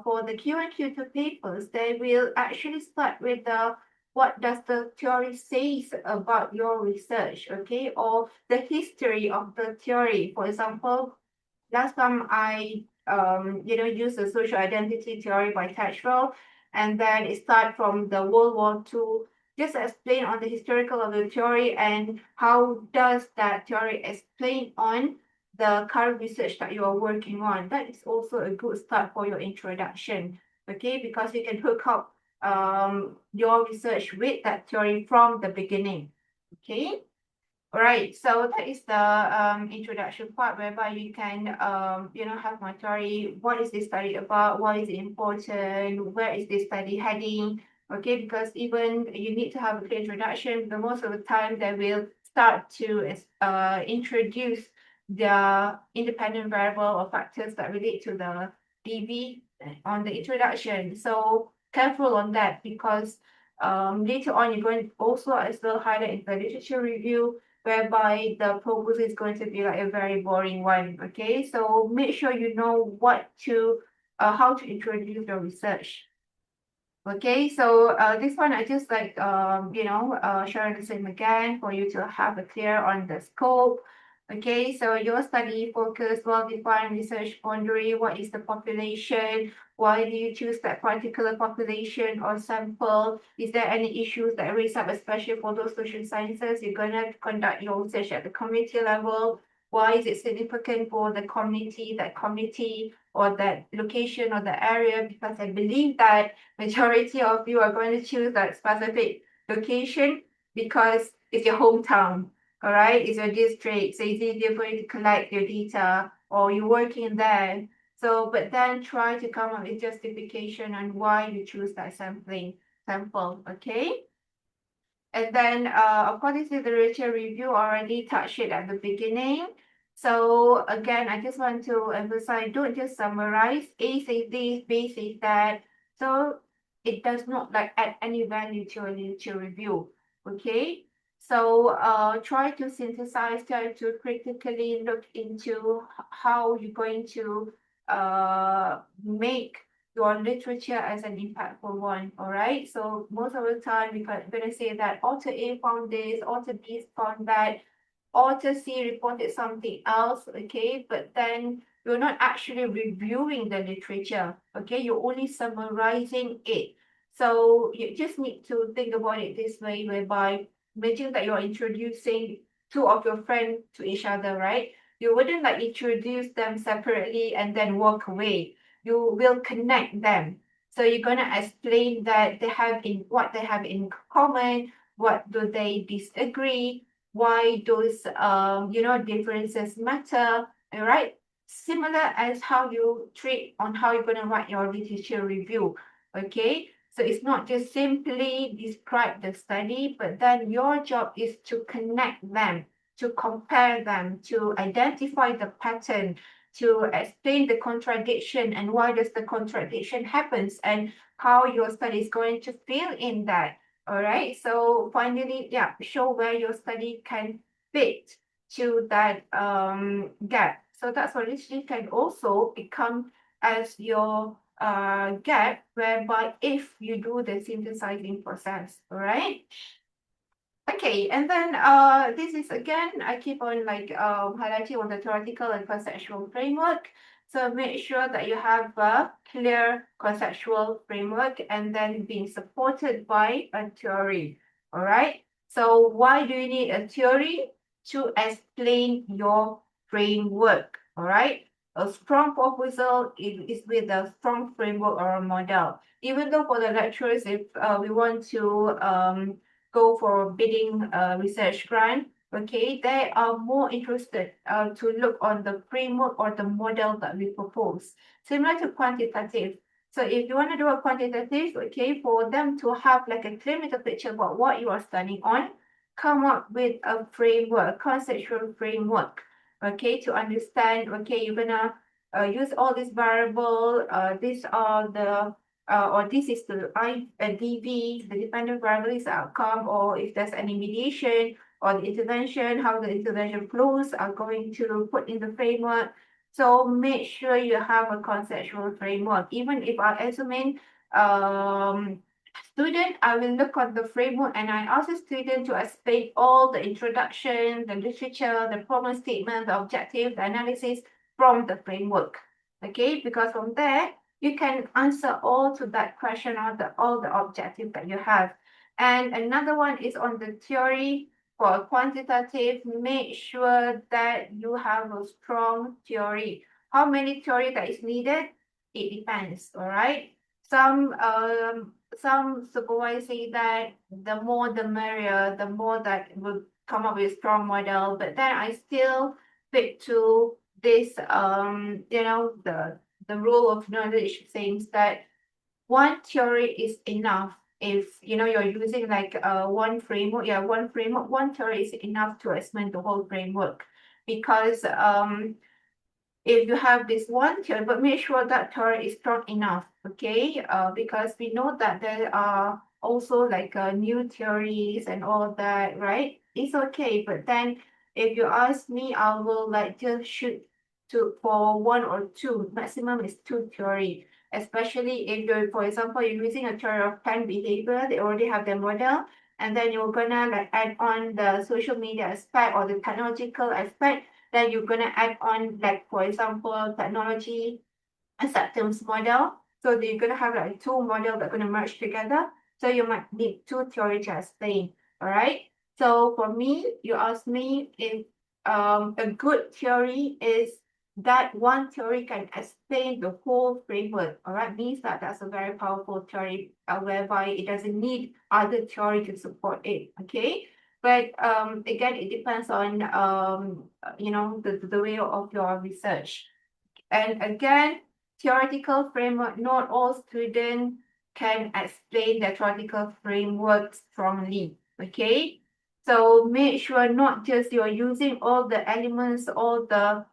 for the Q&Q2 papers, they will actually start with the what does the theory says about your research, okay? Or the history of the theory. For example, last time I use the social identity theory by Tatchell, and then it started from the World War II. Just explain on the historical of the theory and how does that theory explain on the current research that you are working on. That is also a good start for your introduction, okay? Because you can hook up your research with that theory from the beginning, okay? All right, so that is the introduction part whereby you can have my theory. What is this study about? Why is it important? Where is this study heading? Okay, because even you need to have a clear introduction, but most of the time they will start to introduce the independent variable or factors that relate to the DB on the introduction. So careful on that because later on you're going to also as well highlight in the literature review whereby the proposal is going to be like a very boring one. Okay, so make sure you know what to how to introduce your research. Okay, so this one I just like sharing the same again for you to have a clear on the scope. Okay, so your study focus, well-defined research boundary, what is the population, Why do you choose that particular population or sample? Is there any issues that raise up, especially for those social sciences? You're going to conduct your research at the community level. Why is it significant for the community, that community or that location or the area? Because I believe that majority of you are going to choose that specific location because it's your hometown, all right? It's your district, so it's easier for you to collect your data or you're working there. So, but then try to come up with justification on why you choose that sample, okay? And then, of course, this is the literature review, already touched it at the beginning. So again, I just want to emphasize, don't just summarize. A says this, B says that. So it does not like add any value to a literature review. Okay. So try to synthesize, try to critically look into how you're going to make your literature as an impactful one. All right. So most of the time, we're going to say that author A found this, author B found that, author C reported something else. Okay. But then you're not actually reviewing the literature. Okay. You're only summarizing it. So you just need to think about it this way, whereby imagine that you're introducing two of your friends to each other, right? You wouldn't like introduce them separately and then walk away. You will connect them. So you're gonna explain that what they have in common, what do they disagree, why those differences matter, all right? Similar as how you treat on how you're gonna write your literature review. Okay. So it's not just simply describe the study, but then your job is to connect them, to compare them, to identify the pattern, to explain the contradiction and why does the contradiction happens and how your study is going to fill in that. All right. So finally, yeah, show where your study can fit to that gap. So that solution can also become as your gap, whereby if you do the synthesizing process, all right? Okay, and then this is again, I keep on like highlighting on the theoretical and conceptual framework. So make sure that you have a clear conceptual framework and then being supported by a theory. All right. So why do you need a theory? To explain your framework. All right. A strong proposal is with a strong framework or a model. Even though for the lecturers, if we want to go for bidding research grant, okay, they are more interested to look on the framework or the model that we propose, similar to quantitative. So if you want to do a quantitative, okay, for them to have like a clear mental picture about what you are studying on, come up with a framework, a conceptual framework, okay, to understand, okay, you're gonna use all these variable, these are the or this is the DV, the dependent variable is the outcome, or if there's any mediation or the intervention, how the intervention flows are going to put in the framework. So make sure you have a conceptual framework. Even if I examine student, I will look at the framework and I ask the student to explain all the introduction, the literature, the problem statement, the objective, the analysis from the framework. Okay, because from there you can answer all to that question or all the objectives that you have. And another one is on the theory. For quantitative, make sure that you have a strong theory. How many theory that is needed? It depends, all right? Some supervisors say that the more the merrier, the more that will come up with strong model. But then I still stick to this the rule of knowledge saying that one theory is enough. If you're using like one framework, one theory is enough to explain the whole framework. Because if you have this one theory, but make sure that theory is strong enough, okay? Because we know that there are also like new theories and all that, right? It's okay, but then if you ask me, I will like just shoot for one or two. Maximum is two theory. Especially if you're, for example, you're using a theory of time behavior, they already have the model, and then you're gonna like add on the social media aspect or the technological aspect, then you're going to add on, like, for example, technology acceptance model. So you're going to have like two models that are going to merge together. So you might need two theory to explain. All right. So for me, you ask me if a good theory is that one theory can explain the whole framework. All right, means that that's a very powerful theory whereby it doesn't need other theory to support it. Okay, but again, it depends on the way of your research. And again, theoretical framework, not all students can explain the theoretical framework strongly. Okay. So make sure not just you're using all the elements, all the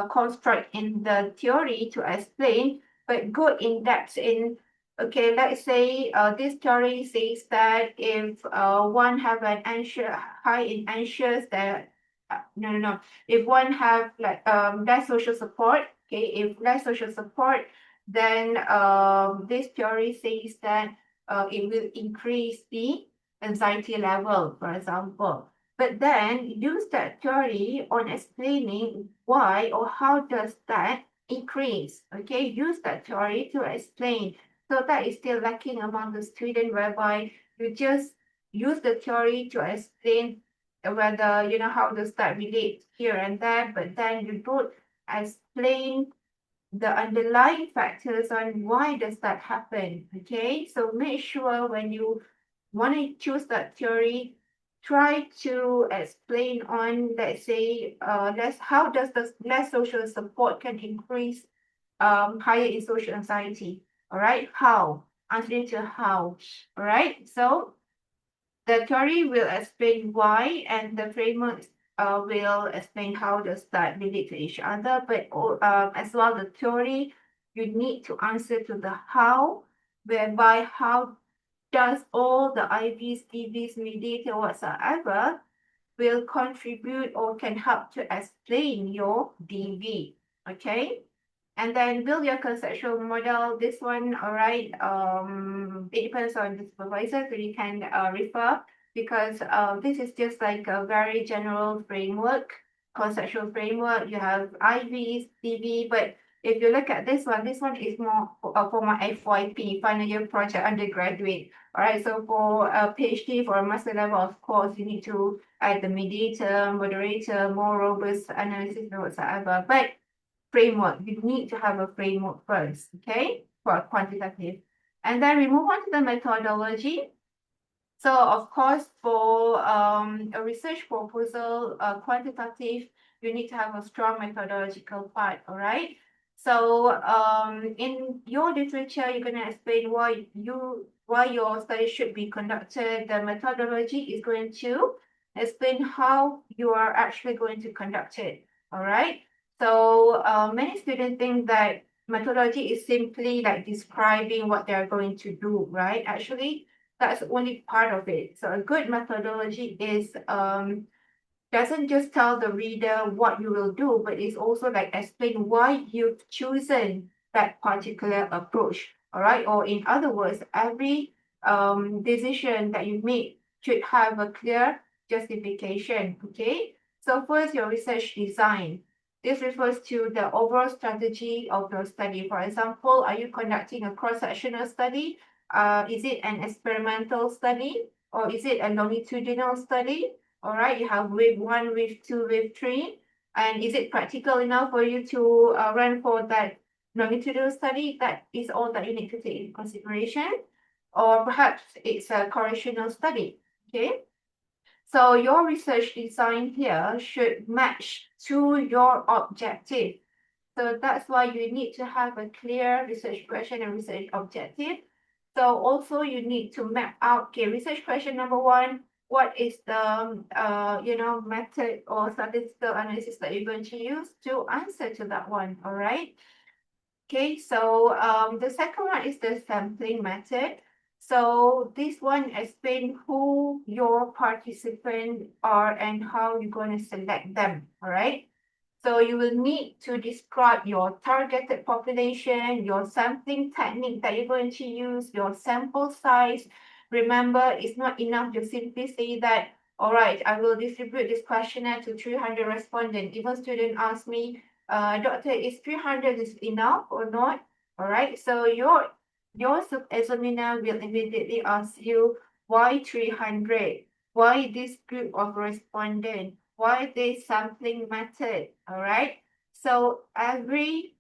construct in the theory to explain, but go in depth in, okay, let's say this theory says that if one have an anxious, high in anxious, that no. If one have like less social support, okay, if less social support, then this theory says that it will increase the anxiety level, for example. But then use that theory on explaining why or how does that increase. Okay, use that theory to explain. So that is still lacking among the student, whereby you just use the theory to explain whether how does that relate here and there, but then you don't explain the underlying factors on why does that happen. Okay, so make sure when you want to choose that theory, try to explain on, let's say, less how does the less social support can increase higher in social anxiety. All right, how? Answering to how. All right, so the theory will explain why, and the framework will explain how does that relate to each other. But as well, the theory, you need to answer to the how, whereby how does all the IVs, DVs, mediator, whatsoever will contribute or can help to explain your DV. Okay. And then build your conceptual model. This one, all right, it depends on the supervisor, so you can refer, because this is just like a very general framework, conceptual framework. You have IVs, CV, but if you look at this one is more for my FYP, final year project undergraduate. All right, so for a PhD, for a master level, of course, you need to add the mediator, moderator, more robust analysis, whatsoever. But framework. You need to have a framework first, okay, for quantitative. And then we move on to the methodology. So of course, for a research proposal, quantitative, you need to have a strong methodological part, all right? So in your literature, you're going to explain why your study should be conducted. The methodology is going to explain how you are actually going to conduct it, all right? So many students think that methodology is simply like describing what they're going to do, right? Actually, that's only part of it. So a good methodology is doesn't just tell the reader what you will do, but it's also like explain why you've chosen that particular approach. All right. Or in other words, every decision that you make should have a clear justification. Okay. So first, your research design. This refers to the overall strategy of your study. For example, are you conducting a cross-sectional study? Is it an experimental study, or is it a longitudinal study? All right, you have wave one, wave two, wave three. And is it practical enough for you to run for that longitudinal study? That is all that you need to take into consideration. Or perhaps it's a correlational study. Okay. So your research design here should match to your objective. So that's why you need to have a clear research question and research objective. So also you need to map out, okay, research question number one, what is the method or statistical analysis that you're going to use to answer to that one, all right? Okay, so the second one is the sampling method. So this one explain who your participants are and how you're going to select them, all right? So you will need to describe your targeted population, your sampling technique that you're going to use, your sample size. Remember, it's not enough to simply say that, all right, I will distribute this questionnaire to 300 respondents. Even students ask me, doctor, is 300 is enough or not? All right. So your examiner will immediately ask you why 300, why this group of respondent, why this sampling method. All right. So every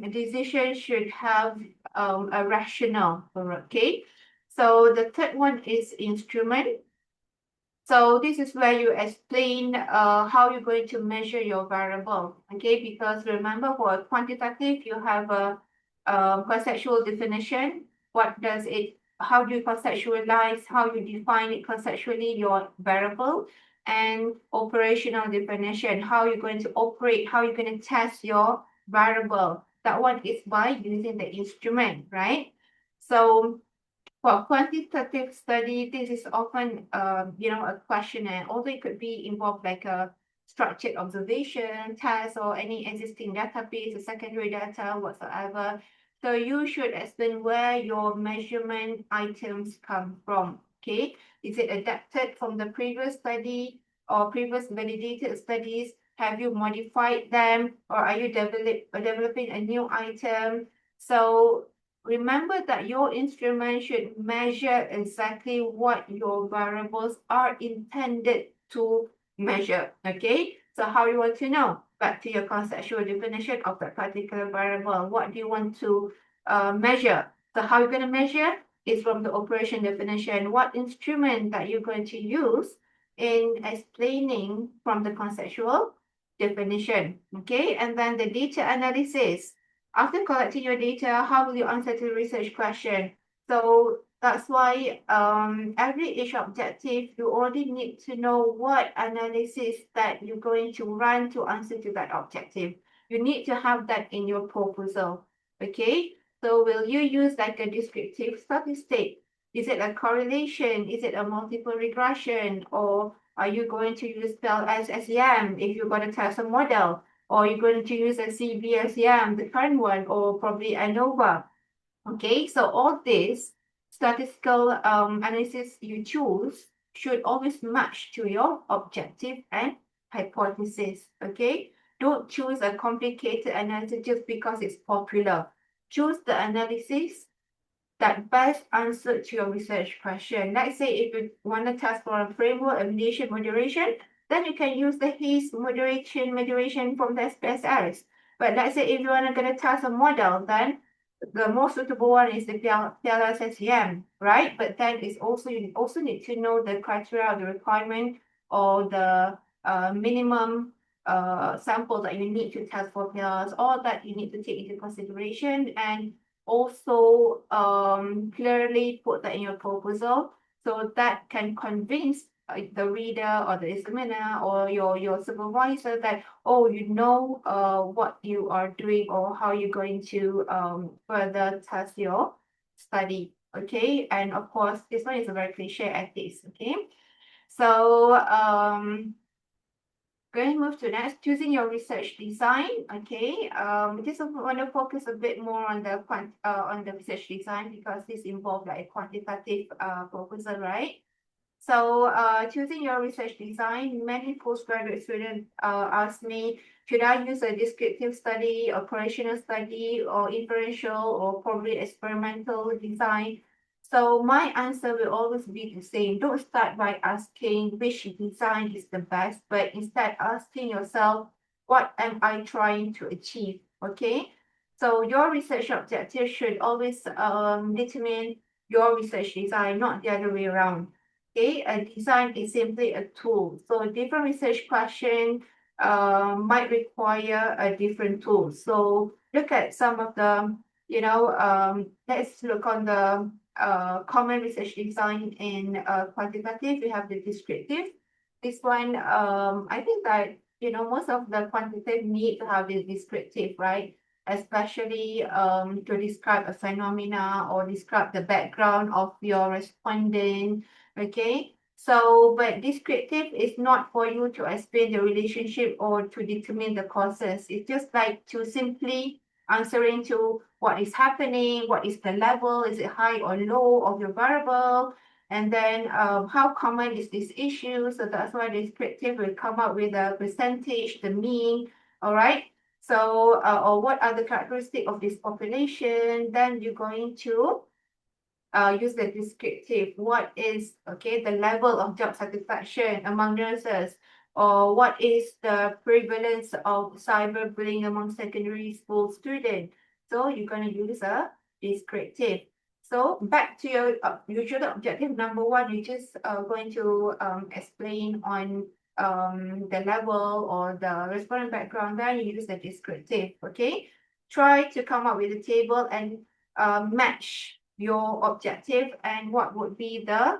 decision should have a rationale. Okay. So the third one is instrument. So this is where you explain how you're going to measure your variable, okay? Because remember, for a quantitative, you have a, conceptual definition. What does it? How do you conceptualize? How you define it conceptually? Your variable and operational definition. How you're going to operate? How you're going to test your variable? That one is by using the instrument, right? So for quantitative study, this is often, a questionnaire. Although it could be involved like a structured observation, test, or any existing database, or secondary data, whatsoever. So you should explain where your measurement items come from. Okay, is it adapted from the previous study or previous validated studies? Have you modified them, or are you developing a new item? So remember that your instrument should measure exactly what your variables are intended to measure. Okay, so how you want to know? Back to your conceptual definition of that particular variable. What do you want to measure? So how you're going to measure is from the operation definition. What instrument that you're going to use in explaining from the conceptual definition. Okay, and then the data analysis. After collecting your data, how will you answer to the research question? So that's why every each objective, you already need to know what analysis that you're going to run to answer to that objective. You need to have that in your proposal. Okay, so will you use like a descriptive statistic? Is it a correlation? Is it a multiple regression? Or are you going to use spell as SEM if you're going to test a model? Or you're going to use a CBSEM, the current one, or probably ANOVA. Okay, so all this statistical analysis you choose should always match to your objective and hypothesis. Okay, don't choose a complicated analysis just because it's popular. Choose the analysis that best answer to your research question. Let's say if you want to test for a framework, affiliation, moderation, then you can use the HAZE moderation from the SPSS. But let's say if you want to get a test a model, then the most suitable one is the PLSSEM, right? But then it's also you also need to know the criteria, the requirement, or the minimum sample that you need to test for PLS. All that you need to take into consideration, and also clearly put that in your proposal so that can convince the reader or the examiner or your supervisor that, oh, you know what you are doing or how you're going to further test your study. Okay, and of course this one is a very cliche ethics. Okay, so going to move to next, choosing your research design. Okay, just want to focus a bit more on the research design because this involves like a quantitative proposal, right? So choosing your research design, many postgraduate students ask me, should I use a descriptive study, operational study, or inferential, or probably experimental design? So my answer will always be the same. Don't start by asking which design is the best, but instead asking yourself, what am I trying to achieve? Okay. So your research objective should always determine your research design, not the other way around. Okay, a design is simply a tool. So different research question might require a different tool. So look at some of the, let's look on the common research design in quantitative. We have the descriptive. This one, I think that, most of the quantitative need to have the descriptive, right? Especially to describe a phenomena or describe the background of your respondent. Okay, so but descriptive is not for you to explain the relationship or to determine the causes. It's just like to simply answering to what is happening, what is the level, is it high or low of your variable, and then how common is this issue. So that's why descriptive will come up with a percentage, the mean, all right. So, or what are the characteristics of this population? Then you're going to use the descriptive. What is, okay, the level of job satisfaction among nurses, or what is the prevalence of cyberbullying among secondary school students? So you're going to use a descriptive. So back to your usual objective number one, you're just going to explain on the level or the respondent background. Then you use the descriptive. Okay, try to come up with a table and match your objective and what would be the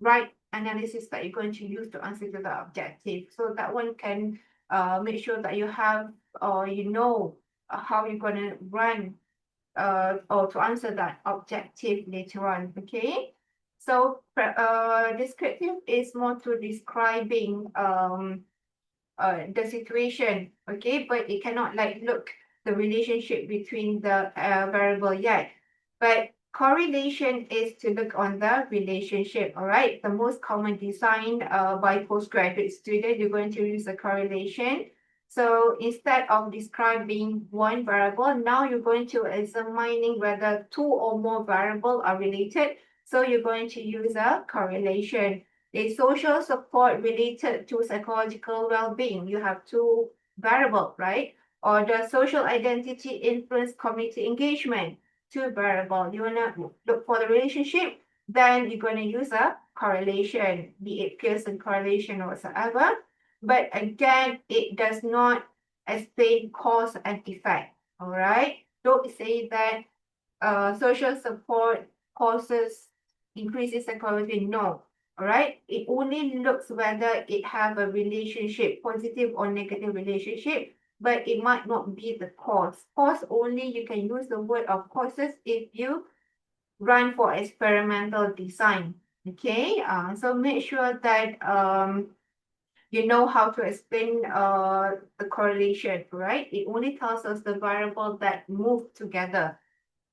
right analysis that you're going to use to answer to the objective. So that one can make sure that you have or you know how you're going to run or to answer that objective later on. Okay. So descriptive is more to describing the situation, okay, but it cannot like look the relationship between the variable yet. But correlation is to look on the relationship, all right? The most common design by postgraduate student, you're going to use a correlation. So instead of describing one variable, now you're going to examining whether two or more variables are related. So you're going to use a correlation. A social support related to psychological well-being. You have two variables, right? Or the social identity influence community engagement, two variables. You want to look for the relationship, then you're going to use a correlation, be it Pearson correlation or whatsoever. But again, it does not explain cause and effect. All right. Don't say that social support causes increases psychology. No. All right. It only looks whether it have a relationship, positive or negative relationship, but it might not be the cause. Cause only you can use the word of causes if you run for experimental design. Okay. So make sure that you know how to explain the correlation, right? It only tells us the variable that move together,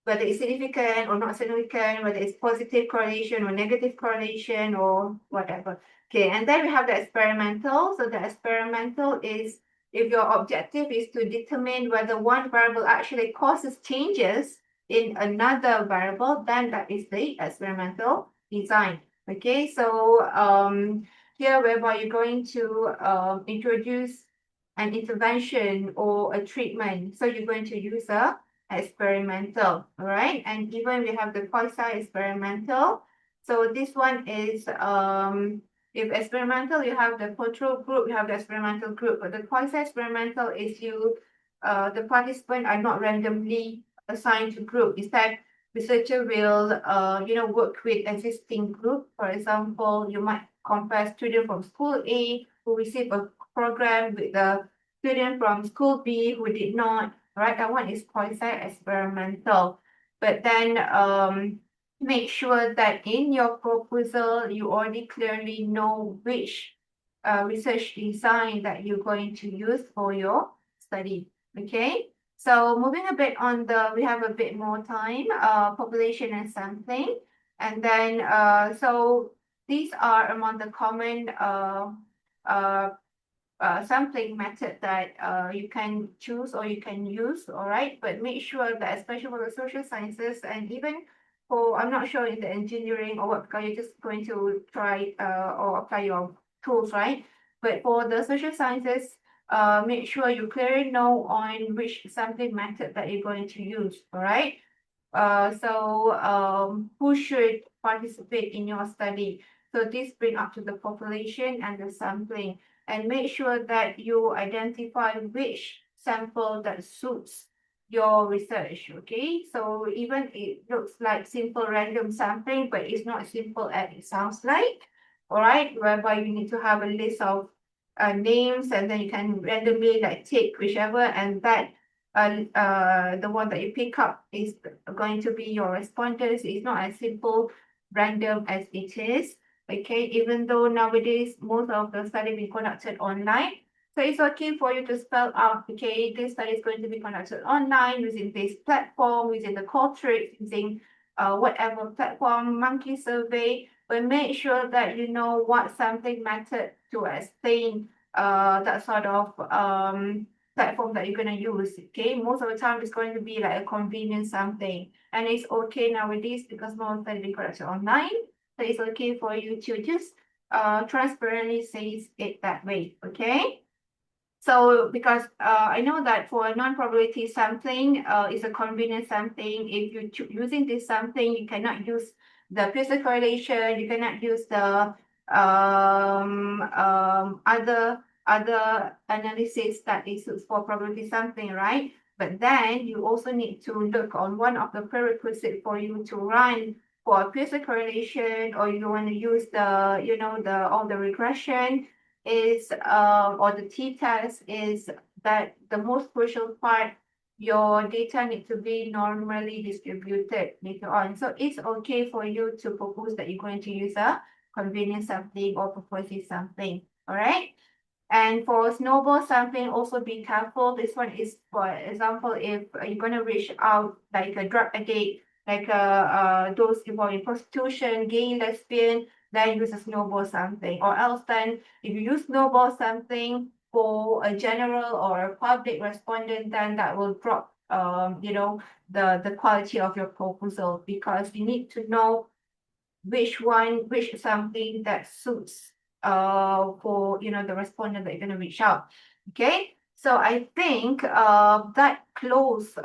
whether it's significant or not significant, whether it's positive correlation or negative correlation or whatever. Okay, and then we have the experimental. So the experimental is if your objective is to determine whether one variable actually causes changes in another variable, then that is the experimental design. Okay, so here whereby you're going to introduce an intervention or a treatment. So you're going to use a experimental, all right? And even we have the quasi-experimental. So this one is if experimental, you have the control group, you have the experimental group, but the quasi-experimental is you the participants are not randomly assigned to group. Instead, researcher will work with existing group. For example, you might compare student from school A who receive a program with the student from school B who did not, right? That one is quasi-experimental. But then make sure that in your proposal, you already clearly know which research design that you're going to use for your study. Okay. So moving a bit on we have a bit more time, population and sampling. And then, so these are among the common uh, sampling method that you can choose or you can use, all right? But make sure that especially for the social sciences and even for, I'm not sure in the engineering or what, because you're just going to try or apply your tools, right? But for the social sciences, make sure you clearly know on which sampling method that you're going to use, all right? Who should participate in your study? So this bring up to the population and the sampling, and make sure that you identify which sample that suits your research. Okay, so even it looks like simple random sampling, but it's not simple as it sounds like. All right, whereby you need to have a list of names, and then you can randomly like take whichever, and that the one that you pick up is going to be your respondents. It's not as simple random as it is. Okay, even though nowadays most of the study being conducted online, so it's okay for you to spell out, okay, this study is going to be conducted online using this platform, using the Qualtrics, using whatever platform, monkey survey, but make sure that you know what sampling method to explain that sort of platform that you're going to use. Okay, most of the time it's going to be like a convenient something, and it's okay nowadays because most of the study collected online. So it's okay for you to just transparently say it that way. Okay. So because I know that for a non-probability sampling, is a convenient sampling. If you're using this sampling, you cannot use the Pearson correlation. You cannot use the other analysis that is used for probability sampling, right? But then you also need to look on one of the prerequisites for you to run for a Pearson correlation, or you want to use the all the regression is or the t-test is that the most crucial part, your data need to be normally distributed later on. So it's okay for you to propose that you're going to use a convenience sampling or purposive sampling. All right. And for snowball sampling, also be careful. This one is, for example, if you're going to reach out like a drug addict, like those involved in prostitution, gay, lesbian, then use a snowball sampling. Or else then, if you use snowball sampling for a general or a public respondent, then that will drop, the quality of your proposal, because you need to know which something that suits for the respondent that you're going to reach out. Okay, so I think that close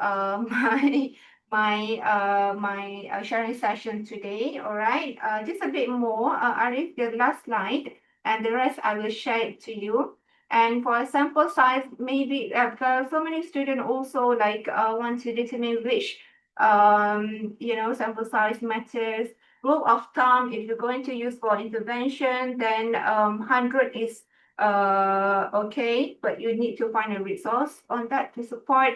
my sharing session today. All right, just a bit more, Arif, the last slide, and the rest I will share it to you. And for a sample size, maybe because so many students also like want to determine which sample size matters. Rule of thumb, if you're going to use for intervention, then 100 is okay, but you need to find a resource on that to support.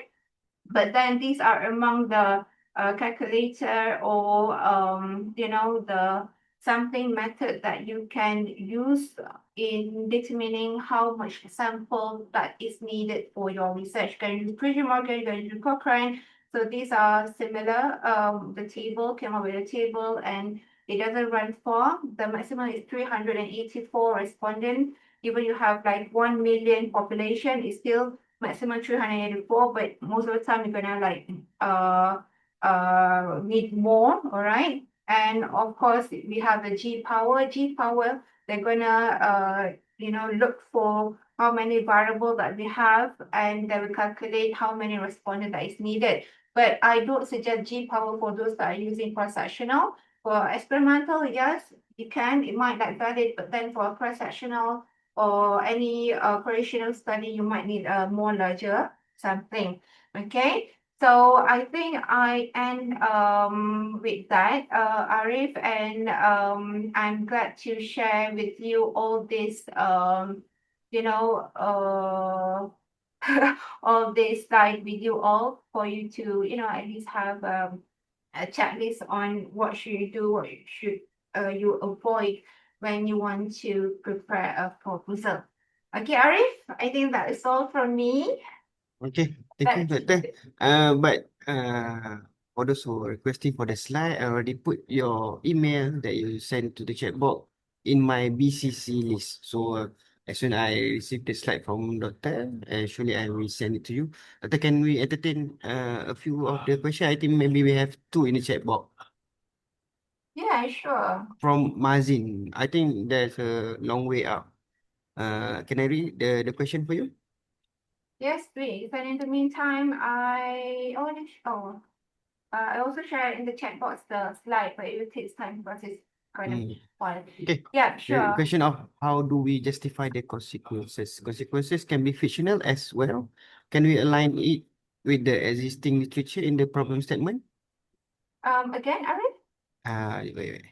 But then these are among the calculator or the sampling method that you can use in determining how much sample that is needed for your research. You can use Precision Morgan, you can use Cochrane. So these are similar. The table came up with a table, and it doesn't run far. The maximum is 384 respondents. Even you have like 1 million population, it's still maximum 384, but most of the time you're gonna like need more. All right. And of course we have the G power. G power, they're gonna look for how many variable that we have, and they will calculate how many respondents that is needed. But I don't suggest G power for those that are using cross-sectional. For experimental, yes, you can, it might like valid, but then for cross-sectional or any operational study, you might need a more larger sampling. Okay, so I think I end with that, Arif, and I'm glad to share with you all this, you know, all this slide with you all, for you to, at least have a checklist on what should you do, what should you avoid when you want to prepare a proposal. Okay, Arif, I think that is all from me. Okay, thank you, Back to Doctor. you. But for those who are requesting for the slide, I already put your email that you sent to the chat box in my BCC list. So as soon as I receive the slide from Doctor, surely I will send it to you. Doctor, can we entertain a few of the questions? I think maybe we have two in the chat box. Yeah, sure. From Mazin, I think there's a long way up. Can I read the question for you? Yes, please. And in the meantime, I also share in the chat box the slide, but it will take time because it's kind of Hmm. while. Okay. Yeah, The sure. question of how do we justify the consequences? Consequences can be fictional as well. Can we align it with the existing literature in the problem statement? Again, Arif? Wait.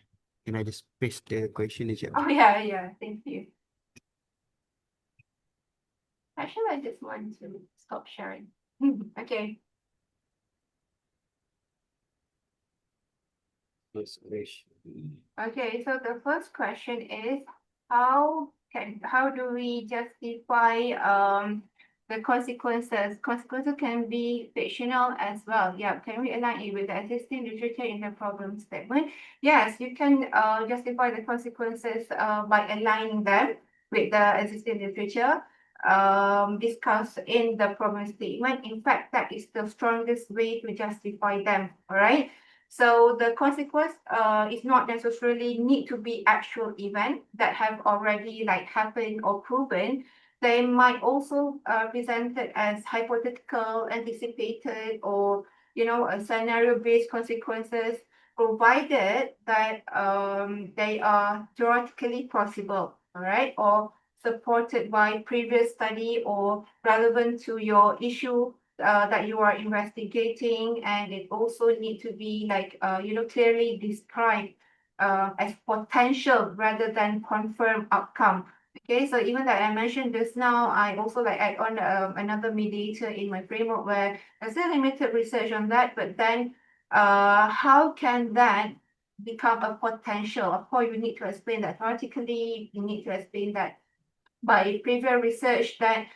Can I just paste the question in chat? Oh, yeah, yeah. Thank you. Actually, I just want to stop sharing. Okay. First question. Okay, so the first question is, how do we justify the consequences? Consequences can be fictional as well. Yeah, can we align it with the existing literature in the problem statement? Yes, you can justify the consequences by aligning them with the existing literature. discussed in the problem statement. In fact, that is the strongest way to justify them. All right. So the consequence is not necessarily need to be actual event that have already like happened or proven. They might also presented as hypothetical, anticipated, or a scenario-based consequences, provided that they are theoretically possible. All right, or supported by previous study or relevant to your issue that you are investigating, and it also need to be like clearly described as potential rather than confirmed outcome. Okay, so even that I mentioned just now, I also like add on another mediator in my framework where there's a limited research on that, but then how can that become a potential? Of course, you need to explain that theoretically, you need to explain that by previous research that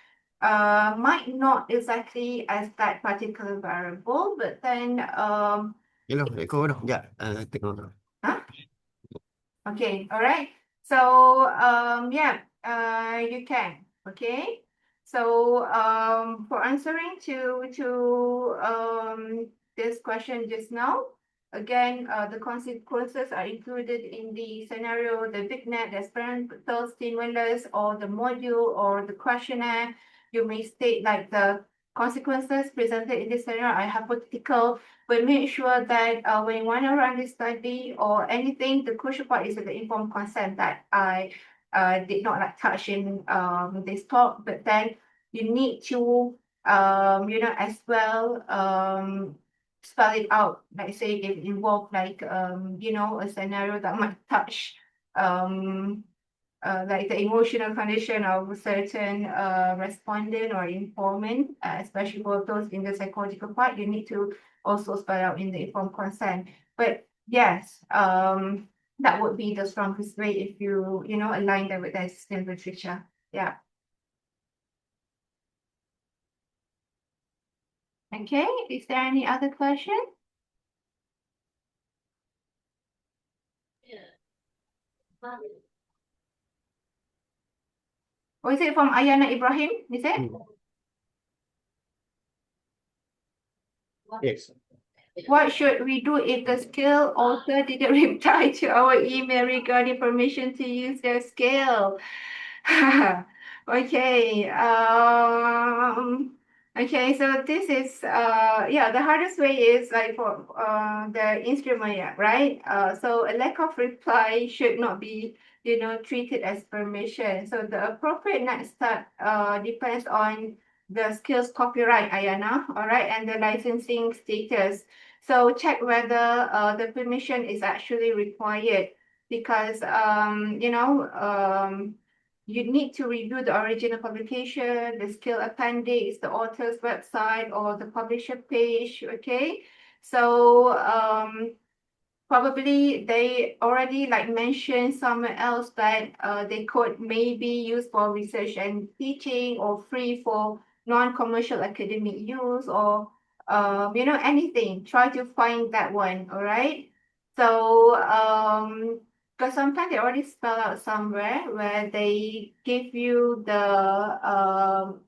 might not exactly as that particular variable, but then Hello, kau dah. Sekejap. Tengok. huh? Okay, all right. So yeah, you can. Okay. So for answering to this question just now, again, the consequences are included in the scenario, the big net, the experimental stimulus, or the module, or the questionnaire. You may state like the consequences presented in this scenario are hypothetical, but make sure that when you want to run this study or anything, the crucial part is the informed consent that I did not like touch in this talk, but then you need to as well spell it out. Like say if it involve like a scenario that might touch um like the emotional condition of a certain respondent or informant, especially for those in the psychological part, you need to also spell out in the informed consent. But yes, that would be the strongest way if you align that with the existing literature. Yeah. Okay. Is there any other question? Or is it from Ayana Ibrahim? Is it? Yes. What should we do if the scale author didn't reply to our email regarding permission to use their scale? Okay. Okay, so this is yeah, the hardest way is like for the instrument, yeah, right? So a lack of reply should not be treated as permission. So the appropriate next step depends on the skills copyright, Ayana, all right, and the licensing status. So check whether the permission is actually required, because you need to review the original publication, the skill appendix, the author's website, or the publisher page. Okay, so probably they already like mentioned somewhere else that they could maybe use for research and teaching, or free for non-commercial academic use, or anything. Try to find that one. All right. So because sometimes they already spell out somewhere where they give you the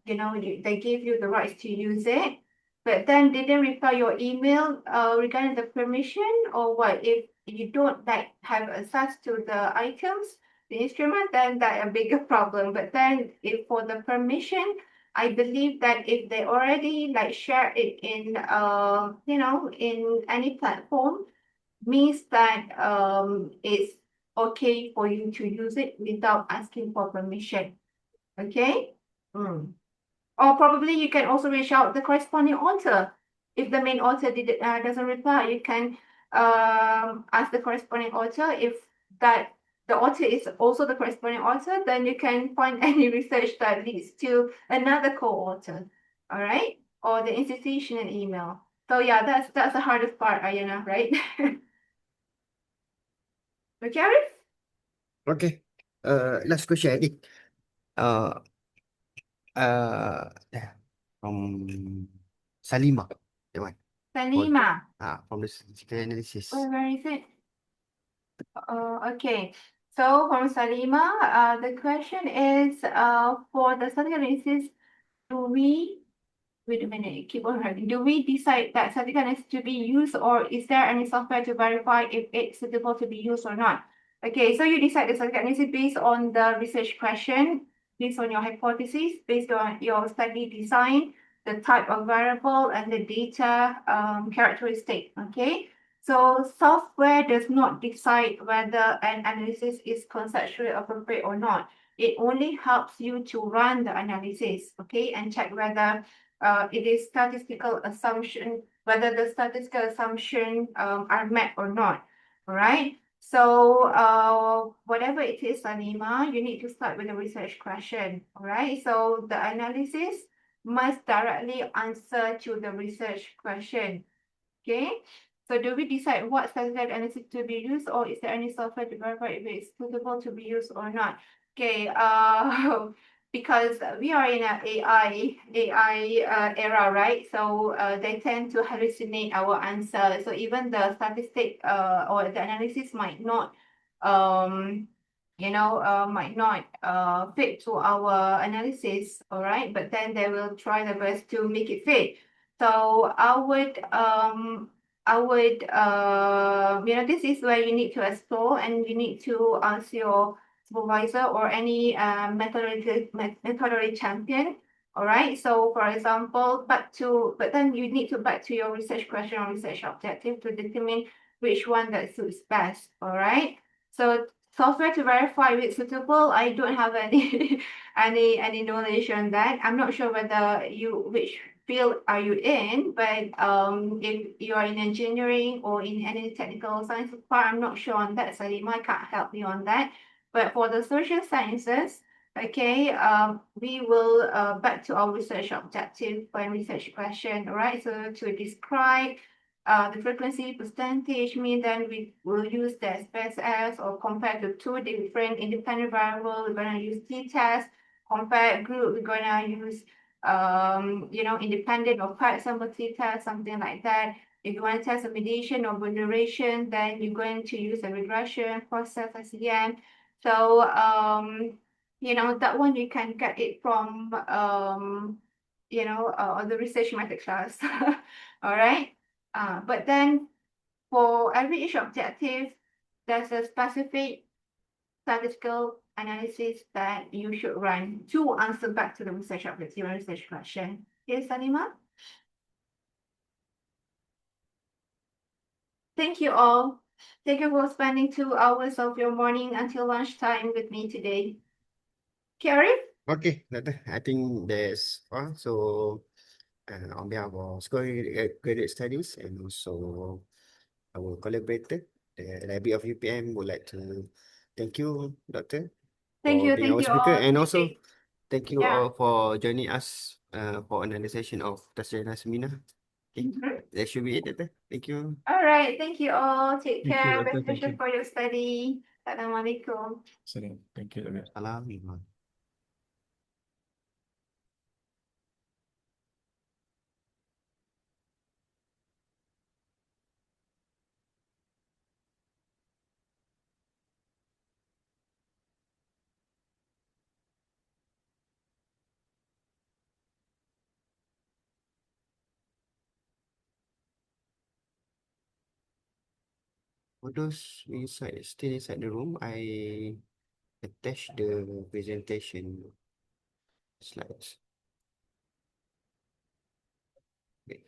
they give you the rights to use it, but then didn't reply your email regarding the permission, or what? If you don't like have access to the items, the instrument, then that a bigger problem. But then if for the permission, I believe that if they already like share it in in any platform, means that it's okay for you to use it without asking for permission. Okay. Mm. Or probably you can also reach out the corresponding author. If the main author doesn't reply, you can ask the corresponding author. If that the author is also the corresponding author, then you can find any research that leads to another co-author. All right, or the institutional email. So yeah, that's the hardest part, Ayana, right? Okay, Arif? Okay. Last question, Eddie. Uh, yeah, from Salima. That one. Salima. From the statistical analysis. Where is it? Okay. So from Salima, the question is for the static analysis, do we wait a minute, keep on writing. Do we decide that certificate is to be used, or is there any software to verify if it's suitable to be used or not? Okay, so you decide the certificate is based on the research question, based on your hypothesis, based on your study design, the type of variable, and the data characteristic. Okay, so software does not decide whether an analysis is conceptually appropriate or not. It only helps you to run the analysis, okay, and check whether it is statistical assumption, whether the statistical assumption are met or not. All right. So whatever it is, Anima, you need to start with a research question. All right. So the analysis must directly answer to the research question. Okay. So do we decide what statistical analysis to be used, or is there any software to verify if it's suitable to be used or not? Okay, because we are in an AI era, right? So they tend to hallucinate our answer. So even the statistic or the analysis might not, um, might not fit to our analysis, all right? But then they will try their best to make it fit. So this is where you need to explore, and you need to ask your supervisor or any methodology champion. All right. So for example, but then you need to back to your research question or research objective to determine which one that suits best. All right. So software to verify if it's suitable, I don't have any any knowledge on that. I'm not sure whether which field are you in, but if you are in engineering or in any technical science part, I'm not sure on that. So I can't help you on that. But for the social sciences, okay, we will back to our research objective and research question, all right? So to describe the frequency percentage, mean then we will use the SPSS or compare to two different independent variables. We're going to use t-test. Compare group, we're going to use independent or part sample t-test, something like that. If you want to test a mediation or duration, then you're going to use a regression process SEM. So that one you can get it from the research method class. All right. But then for every each objective, there's a specific statistical analysis that you should run to answer back to the research objective and research question. Yes, Salima? Thank you all. Thank you for spending 2 hours of your morning until lunchtime with me today. Carrie? Okay, Doctor, I think that's all. So, on behalf of School Graded Studies and also our collaborator, the Library of UPM, would like to thank you, Doctor, for being Thank our you speaker, all. and also thank you Yeah. all for joining us for another session of Sarjana Seminar. Okay, that should be it, Doctor. Thank you. All right. Thank you all. Take Thank you, care. Doctor. Best Thank wishes you. for your study. Assalamualaikum. Thank you, Doctor. Salam. For those still inside the room, I attach the presentation slides. Okay.